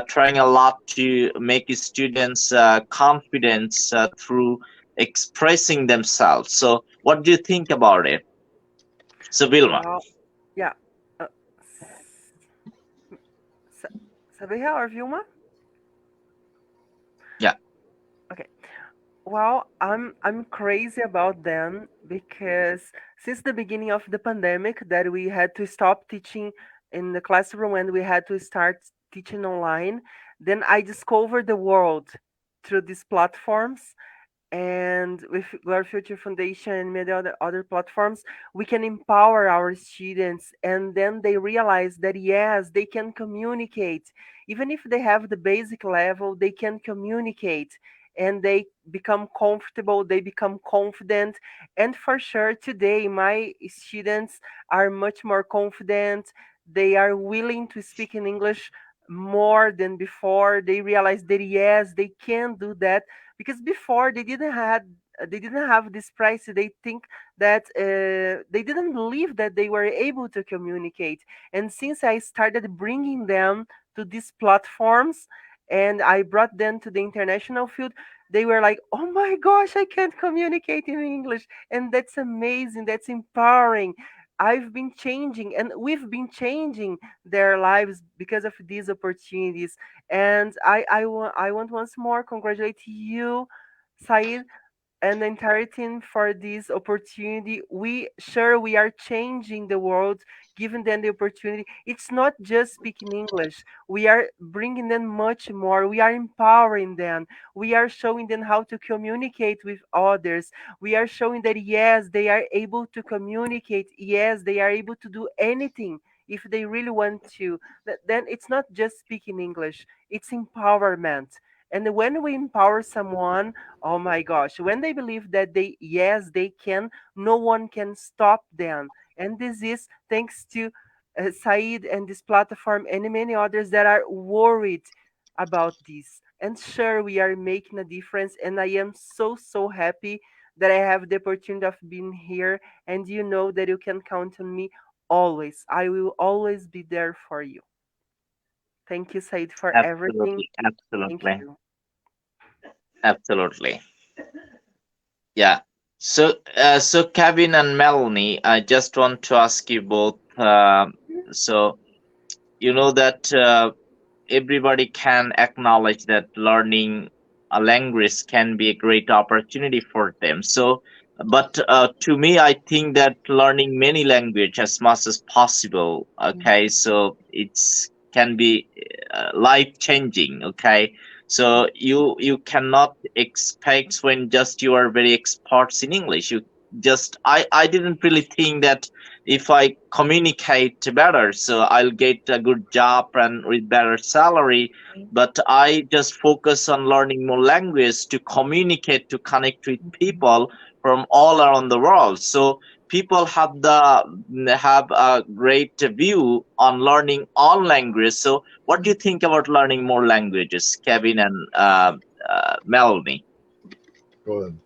Speaker 1: trying a lot to make students confidence through expressing themselves. So what do you think about it? So Vilma.
Speaker 8: Well, yeah. Uh, Sabiha or Vilma?
Speaker 1: Yeah.
Speaker 8: Okay. Well, I'm crazy about them because since the beginning of the pandemic that we had to stop teaching in the classroom and we had to start teaching online, then I discovered the world through these platforms. And with Glory Future Foundation and many other platforms, we can empower our students, and then they realize that yes, they can communicate. Even if they have the basic level, they can communicate, and they become comfortable, they become confident. And for sure, today, my students are much more confident. They are willing to speak in English more than before. They realize that yes, they can do that because before they didn't have this price. They think that they didn't believe that they were able to communicate. And since I started bringing them to these platforms and I brought them to the international field, they were like, oh my gosh, I can't communicate in English. And that's amazing, that's empowering. I've been changing and we've been changing their lives because of these opportunities. And I want once more congratulate you, Said, and the entire team for this opportunity. We are changing the world, giving them the opportunity. It's not just speaking English. We are bringing them much more. We are empowering them. We are showing them how to communicate with others. We are showing that yes, they are able to communicate. Yes, they are able to do anything if they really want to. Then it's not just speaking English. It's empowerment. And when we empower someone, oh my gosh, when they believe that yes, they can, no one can stop them. And this is thanks to Said and this platform and many others that are worried about this. And sure, we are making a difference. And I am so, so happy that I have the opportunity of being here. And you know that you can count on me always. I will always be there for you. Thank you, Said, for everything.
Speaker 1: Absolutely,
Speaker 8: Thank
Speaker 1: absolutely,
Speaker 8: you.
Speaker 1: absolutely. Yeah. So Kevin and Melanie, I just want to ask you both. So you know that everybody can acknowledge that learning a language can be a great opportunity for them. So, but to me, I think that learning many language as much as possible. Okay, so it's can be life changing. Okay, so you cannot expect when just you are very experts in English. just I didn't really think that if I communicate better, so I'll get a good job and with better salary. But I just focus on learning more language to communicate, to connect with people from all around the world. So people have a great view on learning all language. So what do you think about learning more languages, Kevin and Melanie?
Speaker 14: Go ahead.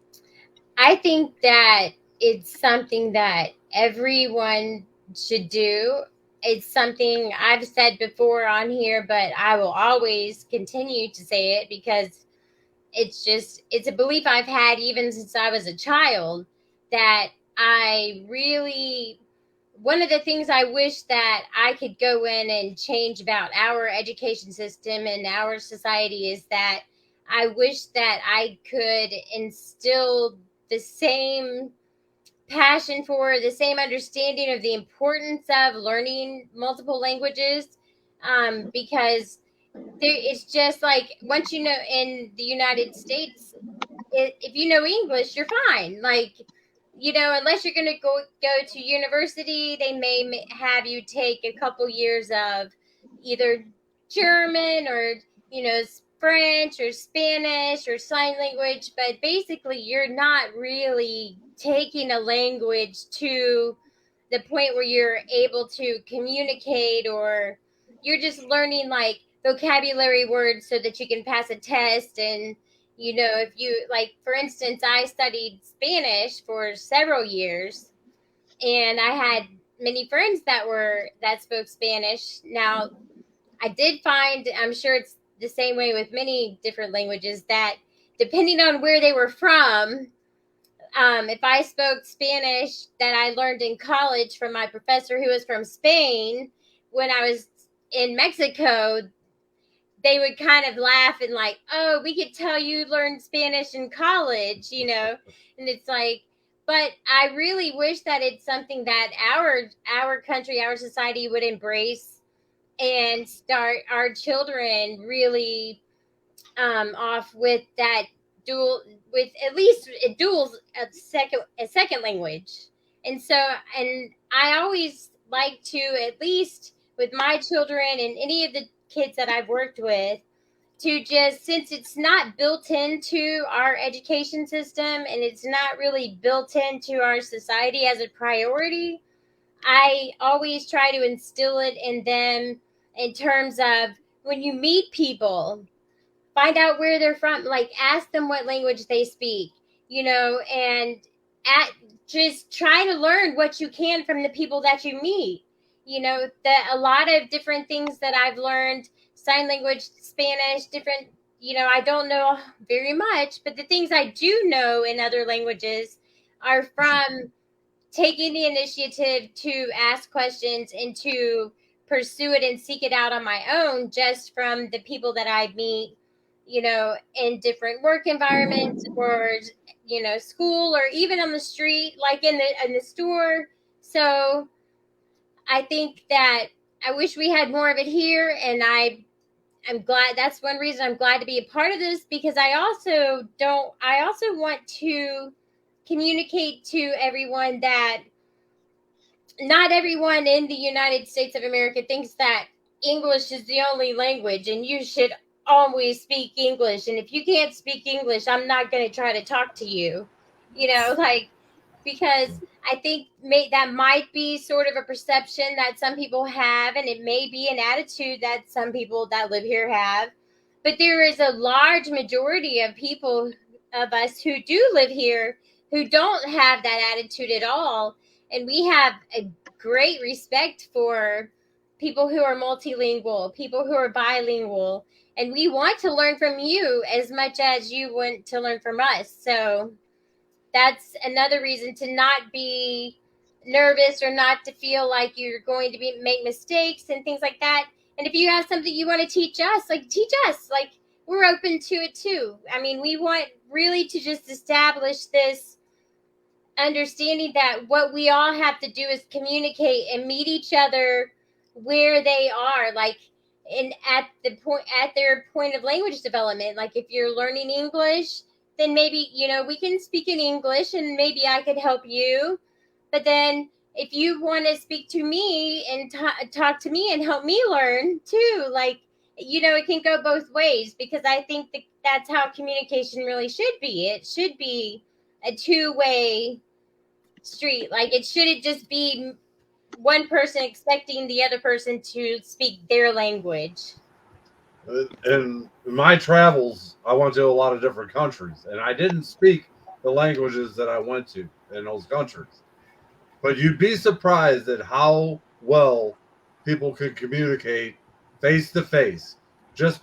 Speaker 15: I think that it's something that everyone should do. It's something I've said before on here, but I will always continue to say it because it's a belief I've had even since I was a child, that one of the things I wish that I could go in and change about our education system and our society is that I wish that I could instill the same passion for, the same understanding of the importance of learning multiple languages, because it's just like, once you know, in the United States, if you know English, you're fine. Like, unless you're going to go to university, they may have you take a couple years of either German or, French or Spanish or sign language. But basically, you're not really taking a language to the point where you're able to communicate, or you're just learning like vocabulary words so that you can pass a test. And if you, like, for instance, I studied Spanish for several years, and I had many friends that spoke Spanish. Now, I did find, I'm sure it's the same way with many different languages, that depending on where they were from, if I spoke Spanish that I learned in college from my professor who was from Spain, when I was in Mexico, they would kind of laugh and like, oh, we could tell you learned Spanish in college, and it's like, but I really wish that it's something that our country, our society would embrace and start our children really off with that with at least a second language. And I always like to, at least with my children and any of the kids that I've worked with, to just, since it's not built into our education system and it's not really built into our society as a priority, I always try to instill it in them in terms of, when you meet people, find out where they're from, like ask them what language they speak, and just try to learn what you can from the people that you meet. That a lot of different things that I've learned, sign language, Spanish, different, I don't know very much, but the things I do know in other languages are from taking the initiative to ask questions and to pursue it and seek it out on my own, just from the people that I meet, in different work environments, or, school, or even on the street, like in the store. So I think that I wish we had more of it here, and I'm glad. That's one reason I'm glad to be a part of this, because I also want to communicate to everyone that not everyone in the United States of America thinks that English is the only language and you should always speak English. And if you can't speak English, I'm not going to try to talk to you, because I think that might be sort of a perception that some people have, and it may be an attitude that some people that live here have. But there is a large majority of people, of us who do live here, who don't have that attitude at all. And we have a great respect for people who are multilingual, people who are bilingual. And we want to learn from you as much as you want to learn from us. So that's another reason to not be nervous, or not to feel like you're going to make mistakes and things like that. And if you have something you want to teach us, teach us. We're open to it too. I mean, we want really to just establish this understanding that what we all have to do is communicate and meet each other where they are, at their point of language development. Like, if you're learning English, then maybe, we can speak in English and maybe I could help you. But then if you want to speak to me and talk to me and help me learn too, like, it can go both ways, because I think that's how communication really should be. It should be a two-way street. Like, it shouldn't just be one person expecting the other person to speak their language.
Speaker 14: In my travels, I went to a lot of different countries, and I didn't speak the languages that I went to in those countries. But you'd be surprised at how well people could communicate face to face, just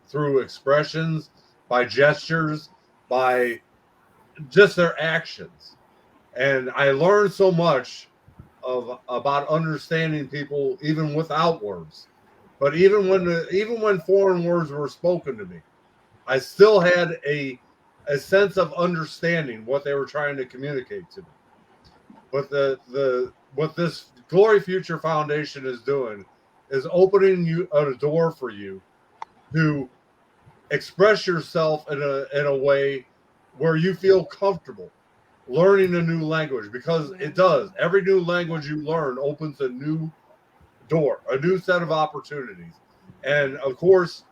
Speaker 14: through expressions, by gestures, by just their actions. And I learned so much about understanding people even without words. But even when foreign words were spoken to me, I still had a sense of understanding what they were trying to communicate to me. But what this Glory Future Foundation is doing is opening a door for you to express yourself in a way where you feel comfortable learning a new language, because it does. Every new language you learn opens a new door, a new set of opportunities. And of course,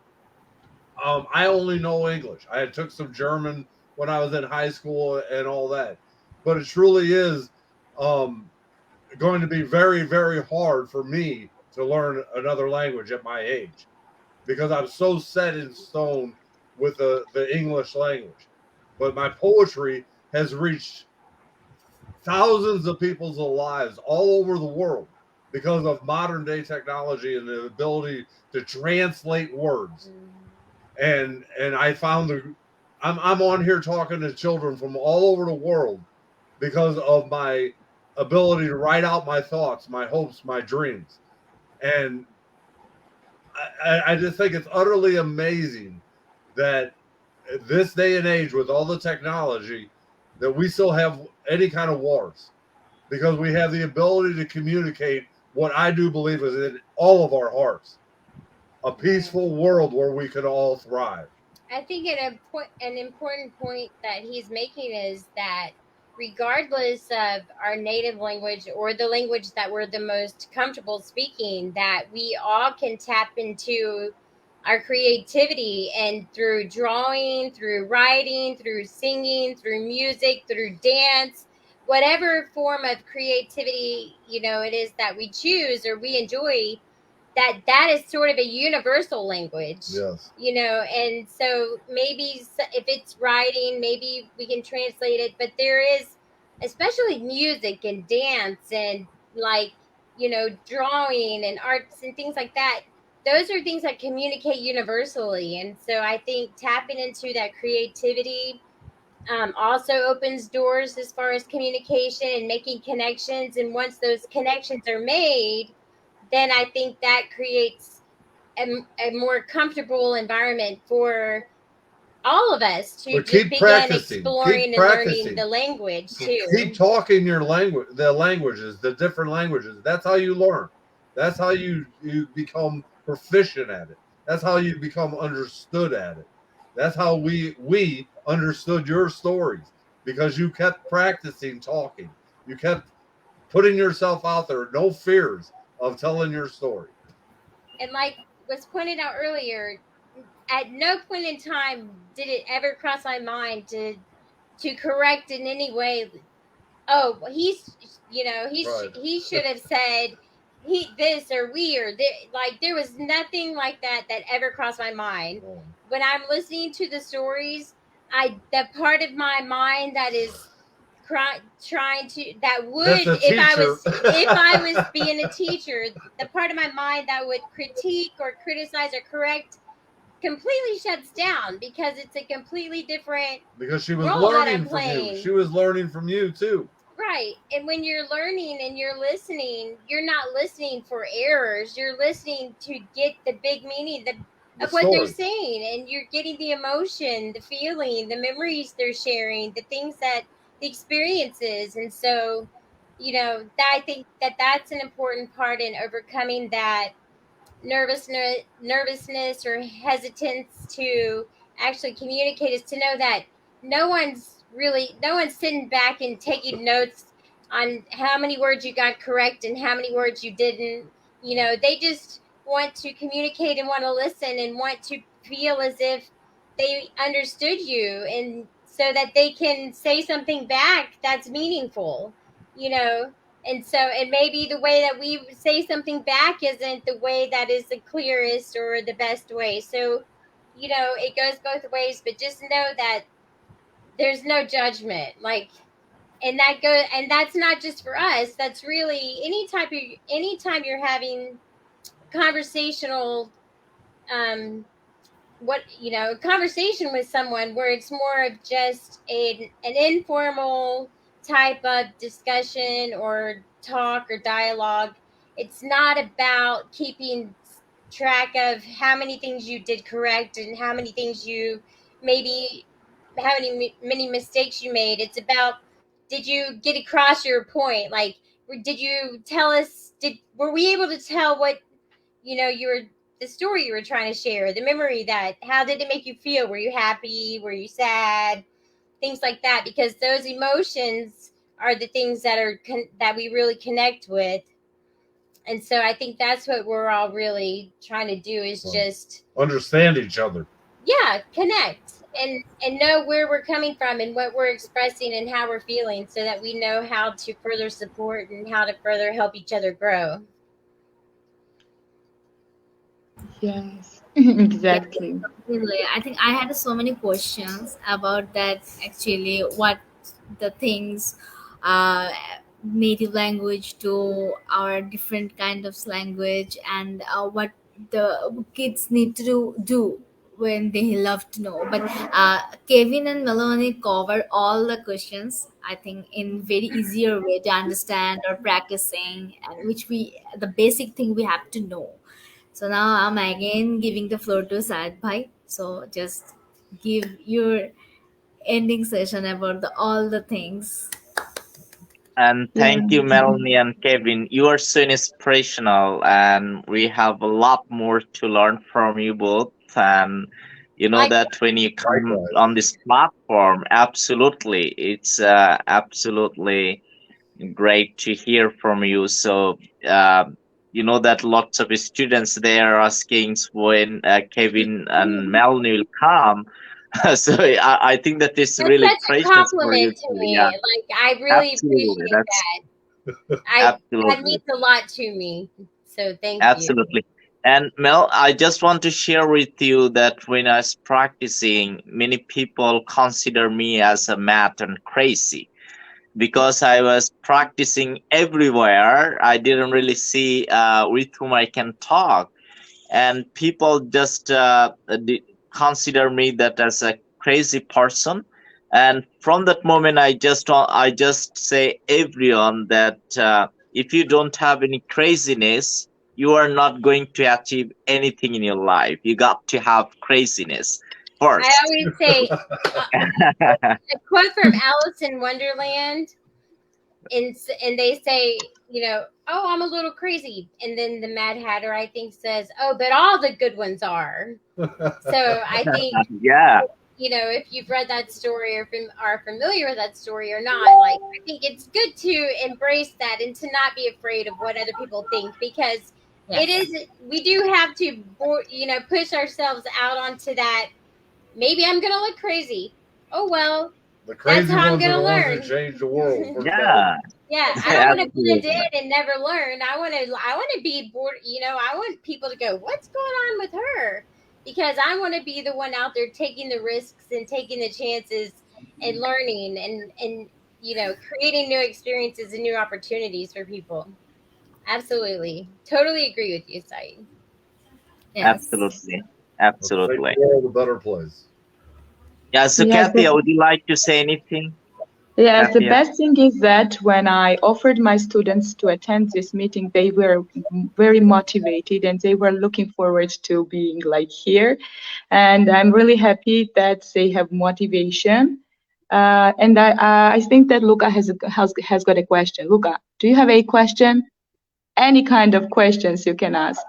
Speaker 14: I only know English. I took some German when I was in high school and all that, but it truly is going to be very, very hard for me to learn another language at my age, because I'm so set in stone with the English language. But my poetry has reached thousands of people's lives all over the world because of modern day technology and the ability to translate words. And I found I'm on here talking to children from all over the world because of my ability to write out my thoughts, my hopes, my dreams. And I just think it's utterly amazing that this day and age, with all the technology, that we still have any kind of wars, because we have the ability to communicate what I do believe is in all of our hearts, a peaceful world where we can all thrive.
Speaker 15: I think an important point that he's making is that regardless of our native language or the language that we're the most comfortable speaking, that we all can tap into our creativity, and through drawing, through writing, through singing, through music, through dance, whatever form of creativity, it is that we choose or we enjoy, that is sort of a universal language.
Speaker 14: Yes.
Speaker 15: And so maybe if it's writing, maybe we can translate it, but there is, especially music and dance and drawing and arts and things like that, those are things that communicate universally. And so I think tapping into that creativity also opens doors as far as communication and making connections. And once those connections are made, then I think that creates a more comfortable environment for all of us to just begin exploring and learning the language too.
Speaker 14: Keep talking your language, the different languages. That's how you learn. That's how you become proficient at it. That's how you become understood at it. That's how we understood your stories, because you kept practicing talking. You kept putting yourself out there, no fears of telling your story.
Speaker 15: And like was pointed out earlier, at no point in time did it ever cross my mind to correct in any way. Oh, he should have said this or we or this. Like, there was nothing like that ever crossed my mind. When I'm listening to the stories, the part of my mind that is trying to, that would, if I was being a teacher, the part of my mind that would critique or criticize or correct completely shuts down, because it's a completely different,
Speaker 14: because she was learning from you. She was learning from you too.
Speaker 15: Right. And when you're learning and you're listening, you're not listening for errors. You're listening to get the big meaning of what they're saying, and you're getting the emotion, the feeling, the memories they're sharing, the things the experiences. And so, I think that's an important part in overcoming that nervousness or hesitance to actually communicate, is to know that no one's sitting back and taking notes on how many words you got correct and how many words you didn't. They just want to communicate and want to listen and want to feel as if they understood you, and so that they can say something back that's meaningful. And so it may be the way that we say something back isn't the way that is the clearest or the best way. So it goes both ways, but just know that there's no judgment, and that's not just for us. That's really anytime you're having conversational conversation with someone where it's more of just an informal type of discussion or talk or dialogue. It's not about keeping track of how many things you did correct and how many things you maybe how many mistakes you made. It's about, did you get across your point? Like, did you tell us? Were we able to tell what the story you were trying to share, the memory how did it make you feel? Were you happy? Were you sad? Things like that, because those emotions are the things that we really connect with. And so I think that's what we're all really trying to do, is just
Speaker 14: understand each other.
Speaker 15: Yeah, connect and know where we're coming from and what we're expressing and how we're feeling, so that we know how to further support and how to further help each other grow.
Speaker 2: Yes, exactly.
Speaker 10: Really, I think I had so many questions about that. Actually, what the things, native language to our different kind of language, and what the kids need to do when they love to know. But Kevin and Melanie cover all the questions, I think, in very easier way to understand or practicing, and which the basic thing we have to know. So now I'm again giving the floor to Sad Bhai. So just give your ending session about all the things.
Speaker 1: And thank you, Melanie and Kevin. You are so inspirational, and we have a lot more to learn from you both. And you know that when you come on this platform, absolutely, it's absolutely great to hear from you. So, you know that lots of students there are asking when Kevin and Melanie will come. So I think that it's
Speaker 15: That's
Speaker 1: really
Speaker 15: such a
Speaker 1: precious for you
Speaker 15: compliment to
Speaker 1: to,
Speaker 15: me.
Speaker 1: yeah,
Speaker 15: Like, I really
Speaker 1: absolutely.
Speaker 15: appreciate
Speaker 1: That's
Speaker 15: that. That
Speaker 1: absolutely.
Speaker 15: means a lot to me. So thank you.
Speaker 1: Absolutely. And Mel, I just want to share with you that when I was practicing, many people consider me as a mad and crazy because I was practicing everywhere. I didn't really see with whom I can talk, and people just consider me that as a crazy person. And from that moment, I just say everyone that if you don't have any craziness, you are not going to achieve anything in your life. You got to have craziness
Speaker 15: I
Speaker 1: first.
Speaker 15: always say a quote from Alice in Wonderland, and they say, oh, I'm a little crazy, and then the Mad Hatter, I think, says, oh, but all the good ones are. So I think,
Speaker 1: yeah,
Speaker 15: if you've read that story or are familiar with that story or not, like, I think it's good to embrace that and to not be afraid of what other people think, because we do have to, push ourselves out onto that. Maybe I'm gonna look crazy. Oh well,
Speaker 14: the crazy
Speaker 15: that's how I'm
Speaker 14: ones are
Speaker 15: gonna
Speaker 14: the ones
Speaker 15: learn.
Speaker 14: that change the world. For
Speaker 1: yeah.
Speaker 15: Yeah, I don't want to blend in and never learn. I want to be bored. I want people to go, what's going on with her? Because I want to be the one out there taking the risks and taking the chances and learning and creating new experiences and new opportunities for people. Absolutely, totally agree with you, Saeed.
Speaker 1: Absolutely, absolutely.
Speaker 14: Make the world a better place.
Speaker 1: Yeah. So,
Speaker 2: Yes,
Speaker 1: Kathy, would you like to say anything?
Speaker 2: Yes, the
Speaker 1: Kathy?
Speaker 2: best thing is that when I offered my students to attend this meeting, they were very motivated and they were looking forward to being like here. And I'm really happy that they have motivation. And I think that Luca has got a question. Luca, do you have a question? Any kind of questions you can ask.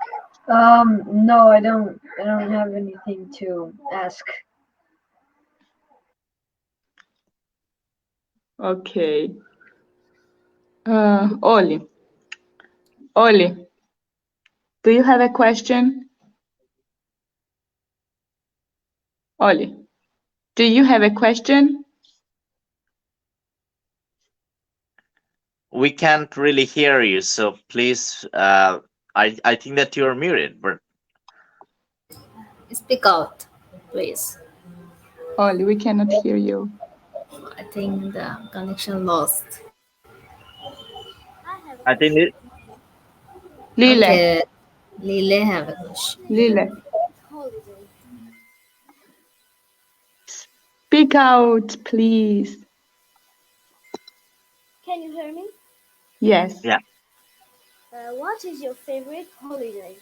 Speaker 3: No, I don't have anything to ask.
Speaker 2: Okay. Oli. Oli, do you have a question? Oli, do you have a question?
Speaker 1: We can't really hear you, so please, I think that you're muted, but
Speaker 10: Speak out, please.
Speaker 2: Oli, we cannot hear you.
Speaker 10: I think the connection lost.
Speaker 1: I think it,
Speaker 2: Lile,
Speaker 10: Okay, Lile have a question.
Speaker 2: Lile,
Speaker 13: Holiday.
Speaker 2: speak out, please.
Speaker 13: Can you hear me?
Speaker 2: Yes,
Speaker 1: yeah.
Speaker 13: What is your favorite holiday?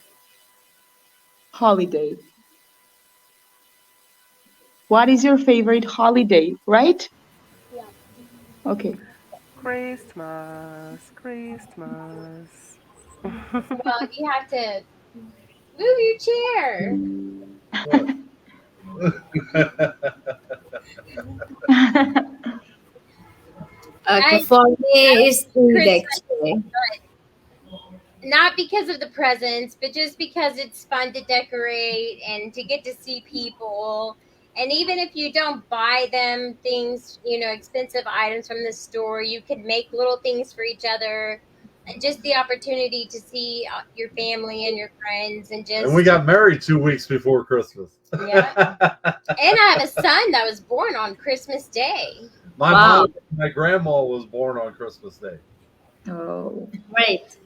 Speaker 2: holiday. What is your favorite holiday, right?
Speaker 13: Yeah.
Speaker 2: Okay.
Speaker 8: Christmas, Christmas.
Speaker 15: Well, you have to move your chair.
Speaker 10: Okay,
Speaker 15: I
Speaker 10: for me, it's Eid
Speaker 15: Christmas,
Speaker 10: actually.
Speaker 15: but not because of the presents, but just because it's fun to decorate and to get to see people. And even if you don't buy them things, expensive items from the store, you can make little things for each other. And just the opportunity to see your family and your friends and
Speaker 14: And we
Speaker 15: just,
Speaker 14: got married 2 weeks before Christmas.
Speaker 15: yeah. And I have a son that was born on Christmas Day.
Speaker 14: My
Speaker 10: Wow.
Speaker 14: mom, my grandma was born on Christmas Day.
Speaker 2: Oh,
Speaker 10: Great.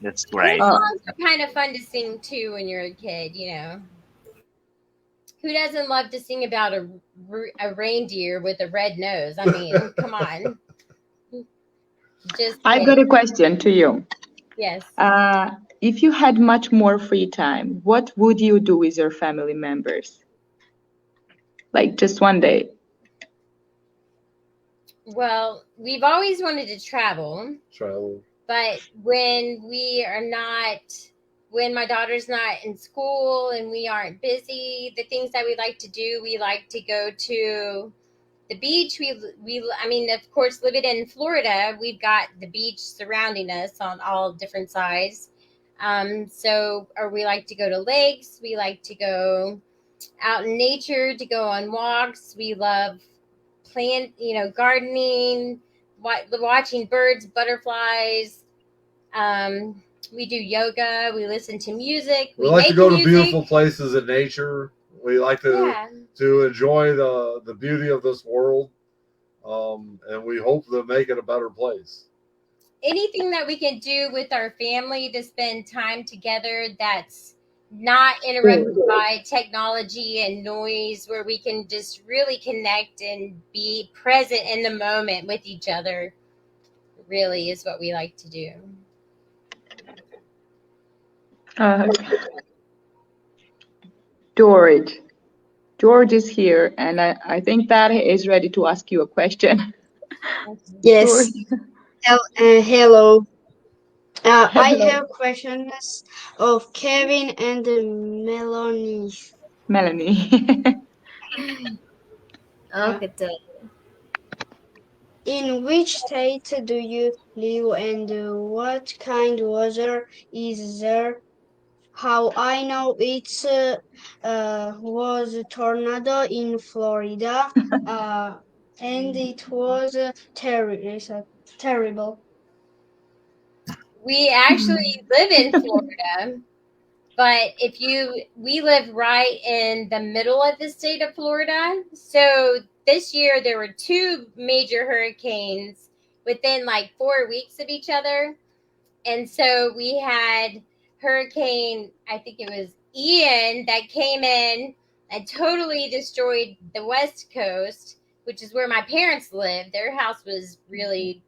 Speaker 1: That's
Speaker 15: His
Speaker 1: great.
Speaker 15: songs are kind of fun to sing too when you're a kid, Who doesn't love to sing about a reindeer with a red nose? I mean, come on. Just
Speaker 2: I've
Speaker 15: kidding.
Speaker 2: got a question to you.
Speaker 15: Yes.
Speaker 2: If you had much more free time, what would you do with your family members? Like just one day.
Speaker 15: Well, we've always wanted to travel,
Speaker 14: Travel.
Speaker 15: but when my daughter's not in school and we aren't busy, the things that we like to do, we like to go to the beach. I mean, of course, living in Florida, we've got the beach surrounding us on all different sides. Or we like to go to lakes. We like to go out in nature, to go on walks. We love gardening, watching birds, butterflies. We do yoga. We listen to music.
Speaker 14: We like to go to
Speaker 15: music.
Speaker 14: beautiful places in nature. We like to enjoy the beauty of this world, and we hope to make it a better place.
Speaker 15: Anything that we can do with our family to spend time together that's not interrupted by technology and noise, where we can just really connect and be present in the moment with each other, really is what we like to do.
Speaker 2: George is here, and I think that he is ready to ask you a question.
Speaker 5: Yes. Hello. I have questions of Kevin and Melanie.
Speaker 10: Okay, tell me.
Speaker 5: In which state do you live and what kind of weather is there? How I know it was a tornado in Florida and it was terrible.
Speaker 15: We actually live in Florida, but we live right in the middle of the state of Florida. So this year there were 2 major hurricanes within like 4 weeks of each other. And so we had hurricane, I think it was Ian, that came in and totally destroyed the West Coast, which is where my parents lived. Their house was really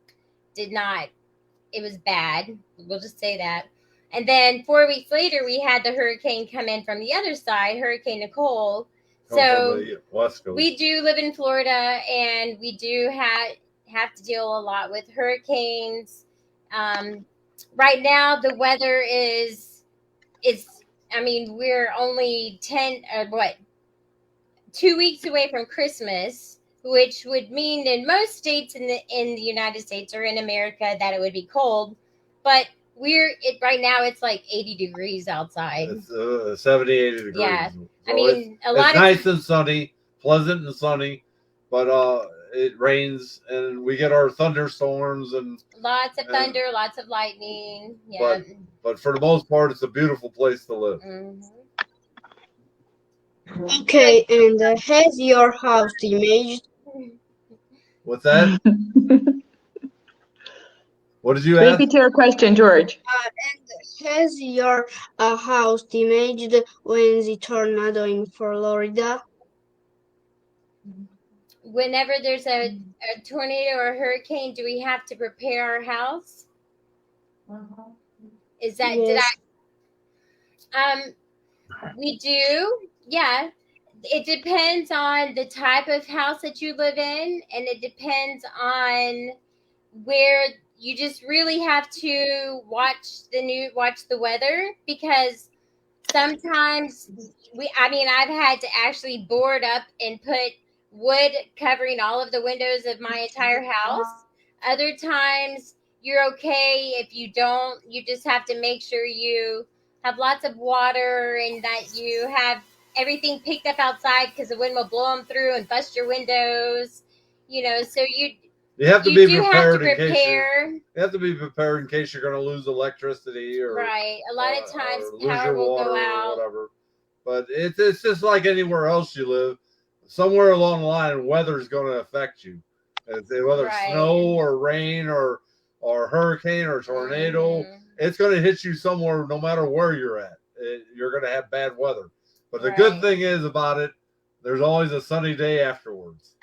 Speaker 15: it was bad. We'll just say that. And then 4 weeks later, we had the hurricane come in from the other side, Hurricane Nicole. So we do live in Florida, and we do have to deal a lot with hurricanes. Right now, the weather we're only 2 weeks away from Christmas. which would mean in most states in the United States or in America that it would be cold, but right now it's like 80 degrees outside.
Speaker 14: It's 70, 80 degrees.
Speaker 15: Yeah.
Speaker 14: So
Speaker 15: I mean,
Speaker 14: it's nice and sunny, pleasant and sunny, but it rains and we get our thunderstorms and
Speaker 15: lots of thunder, lots of lightning. Yeah.
Speaker 14: But for the most part, it's a beautiful place to live.
Speaker 15: Mhm.
Speaker 5: Okay, and has your house damaged?
Speaker 14: What's that? What did you ask?
Speaker 2: Repeat your question, George.
Speaker 5: And has your house damaged when the tornado in Florida?
Speaker 15: Whenever there's a tornado or a hurricane, do we have to prepare our house? Is that
Speaker 5: Yes.
Speaker 15: we do, yeah. It depends on the type of house that you live in, and it depends on where you just really have to watch the weather, because sometimes I've had to actually board up and put wood covering all of the windows of my entire house. Other times you're okay if you don't. You just have to make sure you have lots of water and that you have everything picked up outside, because the wind will blow them through and bust your windows. So you
Speaker 14: have to
Speaker 15: you
Speaker 14: be
Speaker 15: do
Speaker 14: prepared
Speaker 15: have to
Speaker 14: in case
Speaker 15: prepare.
Speaker 14: you have to be prepared in case you're going to lose electricity or
Speaker 15: Right. A lot of times
Speaker 14: or lose
Speaker 15: power
Speaker 14: your
Speaker 15: will
Speaker 14: water
Speaker 15: go
Speaker 14: or
Speaker 15: out.
Speaker 14: whatever. But it's just like anywhere else you live. Somewhere along the line, weather's going to affect you. Whether it's
Speaker 15: Right.
Speaker 14: snow or rain or hurricane or tornado, it's going to hit you somewhere no matter where you're at. You're going to have bad weather. But the good
Speaker 15: Right.
Speaker 14: thing is about it, there's always a sunny day afterwards.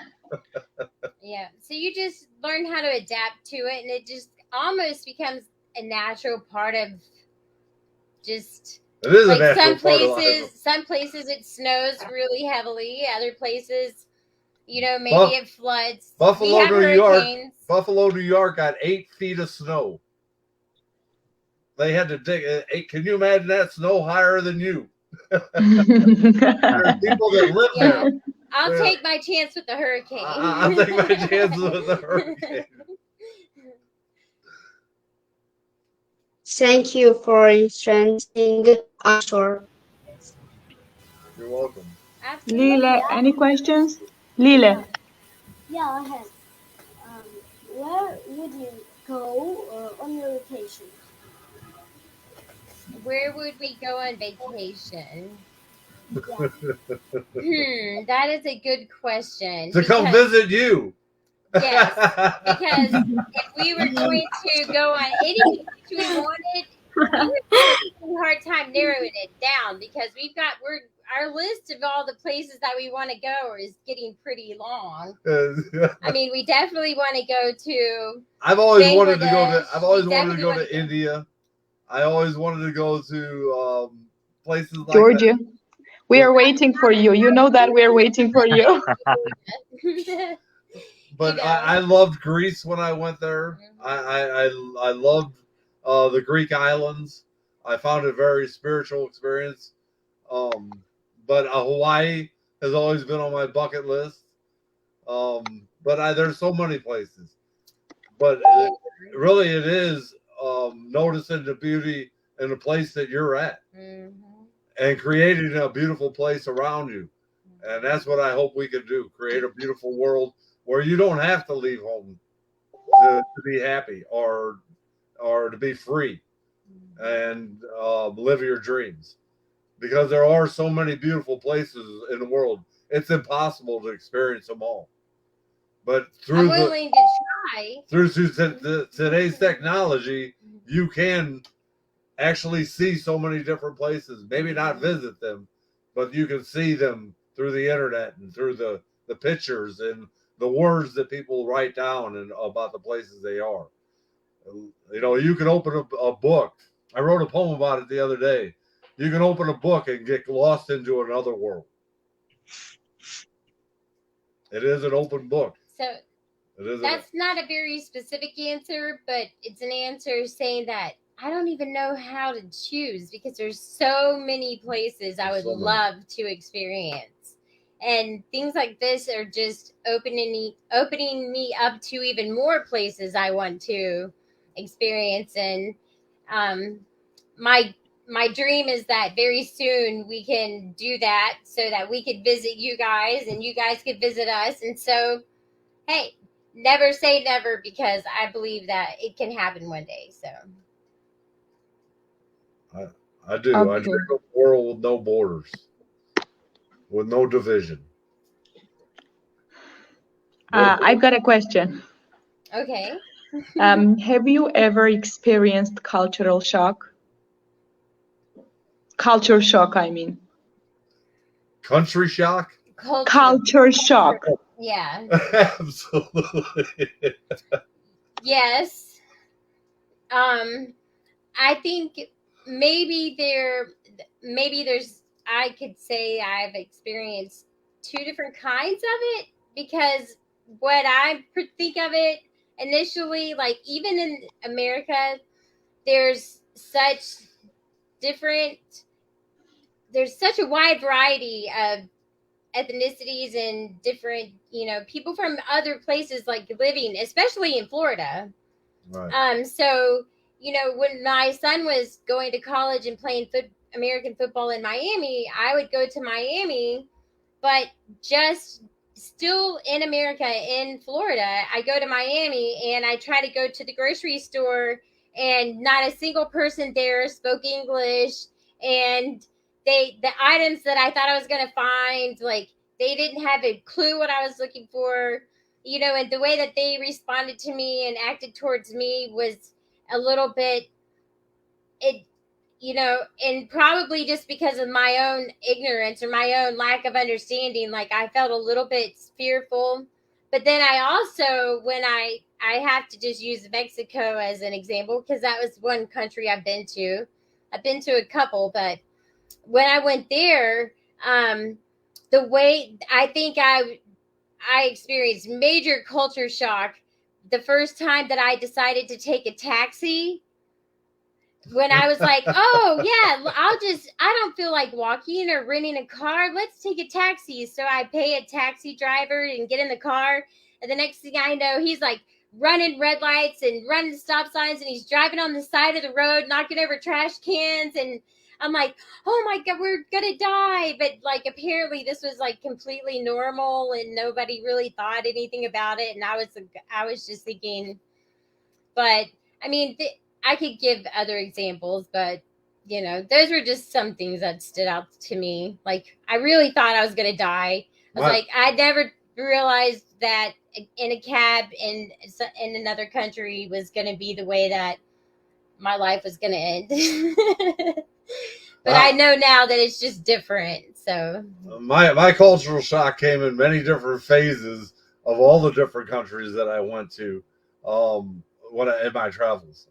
Speaker 15: Yeah. So you just learn how to adapt to it, and it just almost becomes a natural part of just
Speaker 14: It is
Speaker 15: like
Speaker 14: a natural part of life.
Speaker 15: some places it snows really heavily, other places, maybe
Speaker 14: Buff-
Speaker 15: it floods. We
Speaker 14: Buffalo,
Speaker 15: have
Speaker 14: New York.
Speaker 15: hurricanes.
Speaker 14: Buffalo, New York got 8 feet of snow. They had to dig. Can you imagine that? Snow higher than you. There are people that live
Speaker 15: Yeah.
Speaker 14: there.
Speaker 15: I'll
Speaker 14: Yeah.
Speaker 15: take my chance with the hurricane.
Speaker 14: I'll take my chances with the hurricane.
Speaker 5: Thank you for interesting answer.
Speaker 14: You're welcome.
Speaker 2: Lila, any questions? Lila.
Speaker 13: Yeah, I have. Where would you go on your vacation?
Speaker 15: Where would we go on vacation?
Speaker 13: Yeah.
Speaker 15: That is a good question.
Speaker 14: To come visit you.
Speaker 15: Yes, because if we were going to go on any beach we wanted, we would have a hard time narrowing it down, because our list of all the places that we want to go is getting pretty long. We definitely want to go to.
Speaker 14: I've always wanted to go to.
Speaker 15: Bangladesh.
Speaker 14: I've always
Speaker 15: We
Speaker 14: wanted to go
Speaker 15: definitely
Speaker 14: to India. I always wanted to go to places like
Speaker 2: Georgia.
Speaker 14: that.
Speaker 2: We are waiting for you. You know that we are waiting for you.
Speaker 14: But I loved Greece when I went there. I loved the Greek islands. I found it a very spiritual experience. But Hawaii has always been on my bucket list. But there's so many places. But really, it is noticing the beauty in the place that you're at, and creating a beautiful place around you. And that's what I hope we can do: create a beautiful world where you don't have to leave home to be happy or to be free and live your dreams. Because there are so many beautiful places in the world, it's impossible to experience them all. But
Speaker 15: I'm willing to try.
Speaker 14: through today's technology, you can actually see so many different places. Maybe not visit them, but you can see them through the internet and through the pictures and the words that people write down and about the places they are. You can open a book. I wrote a poem about it the other day. You can open a book and get lost into another world. It is an open book.
Speaker 15: So that's not a very specific answer, but it's an answer saying that I don't even know how to choose, because there's so many places I would love to experience. And things like this are just opening me up to even more places I want to experience. And um, my my dream is that very soon we can do that, so that we could visit you guys and you guys could visit us. And so, hey, never say never, because I believe that it can happen one day. So
Speaker 14: I do. I
Speaker 2: Okay.
Speaker 14: dream of a world with no borders, with no division.
Speaker 2: I've got a question.
Speaker 15: okay.
Speaker 2: Have you ever experienced cultural shock? Culture shock, I mean.
Speaker 14: Country shock?
Speaker 2: Culture shock.
Speaker 15: Yeah.
Speaker 14: Absolutely.
Speaker 15: Yes. I think maybe there's, I could say I've experienced two different kinds of it, because what I think of it initially, like even in America, there's such different, there's such a wide variety of ethnicities and different, people from other places like living, especially in Florida.
Speaker 14: Right.
Speaker 15: So, when my son was going to college and playing American football in Miami, I would go to Miami, but just still in America, in Florida, I go to Miami and I try to go to the grocery store, and not a single person there spoke English. And the items that I thought I was going to find, like, they didn't have a clue what I was looking for, and the way that they responded to me and acted towards me was a little bit, and probably just because of my own ignorance or my own lack of understanding, like I felt a little bit fearful. But then I also, when I have to just use Mexico as an example, because that was one country I've been to a couple, but when I went there, the way I think I experienced major culture shock the first time that I decided to take a taxi, when I was like, oh yeah, I don't feel like walking or renting a car. Let's take a taxi. So I pay a taxi driver and get in the car. And the next thing I know, he's like running red lights and running stop signs, and he's driving on the side of the road, knocking over trash cans. And I'm like, oh my God, we're going to die. But like, apparently this was like completely normal and nobody really thought anything about it. And I was just thinking, but I mean, I could give other examples, but those were just some things that stood out to me. Like, I really thought I was going to die. I was
Speaker 14: What?
Speaker 15: like, I never realized that in a cab in another country was going to be the way that my life was going to end. But I know now that it's just different. So
Speaker 14: My cultural shock came in many different phases of all the different countries that I went to in my travels.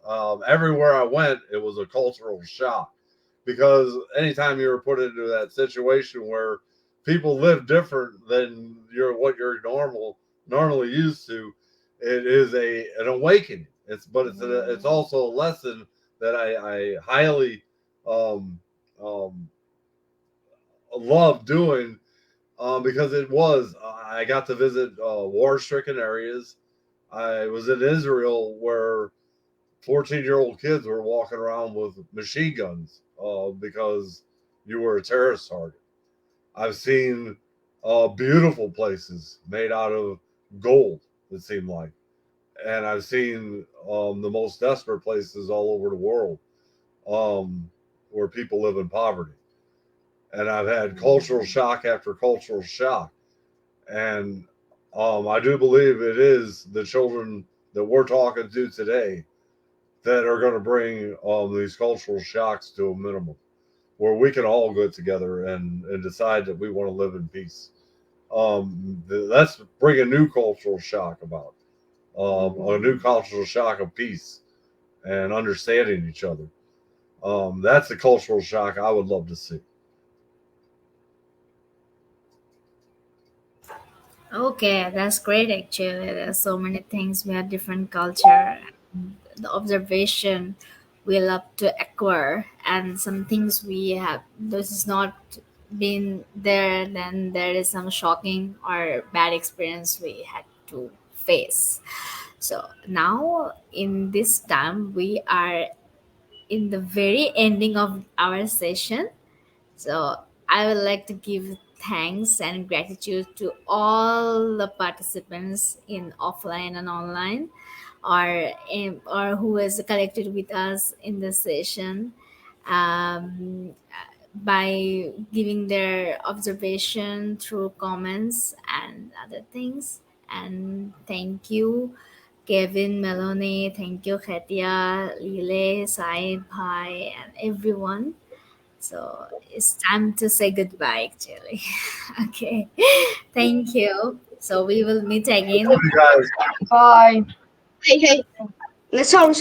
Speaker 14: Everywhere I went, it was a cultural shock, because anytime you were put into that situation where people live different than what you're normally used to, it is an awakening. It's also a lesson that I highly love doing, because I got to visit war-stricken areas. I was in Israel where 14-year-old kids were walking around with machine guns because you were a terrorist target. I've seen beautiful places made out of gold, it seemed like. And I've seen the most desperate places all over the world, where people live in poverty. And I've had cultural shock after cultural shock. And I do believe it is the children that we're talking to today that are going to bring these cultural shocks to a minimum, where we can all get together and decide that we want to live in peace. Let's bring a new cultural shock about, a new cultural shock of peace and understanding each other. That's a cultural shock I would love to see.
Speaker 10: Okay, that's great actually. There's so many things. We have different culture. The observation we love to acquire, and some things we have. This is not been there, then there is some shocking or bad experience we had to face. So now in this time we are in the very ending of our session. So I would like to give thanks and gratitude to all the participants in offline and online, or who has connected with us in the session, by giving their observation through comments and other things. And thank you, Kevin, Melanie, thank you, Khatia, Lile, Said, Bhai, and everyone. So it's time to say goodbye, actually. Okay. Thank you. So we will meet again.
Speaker 14: You guys.
Speaker 5: Bye. Hey, hey. Sorry.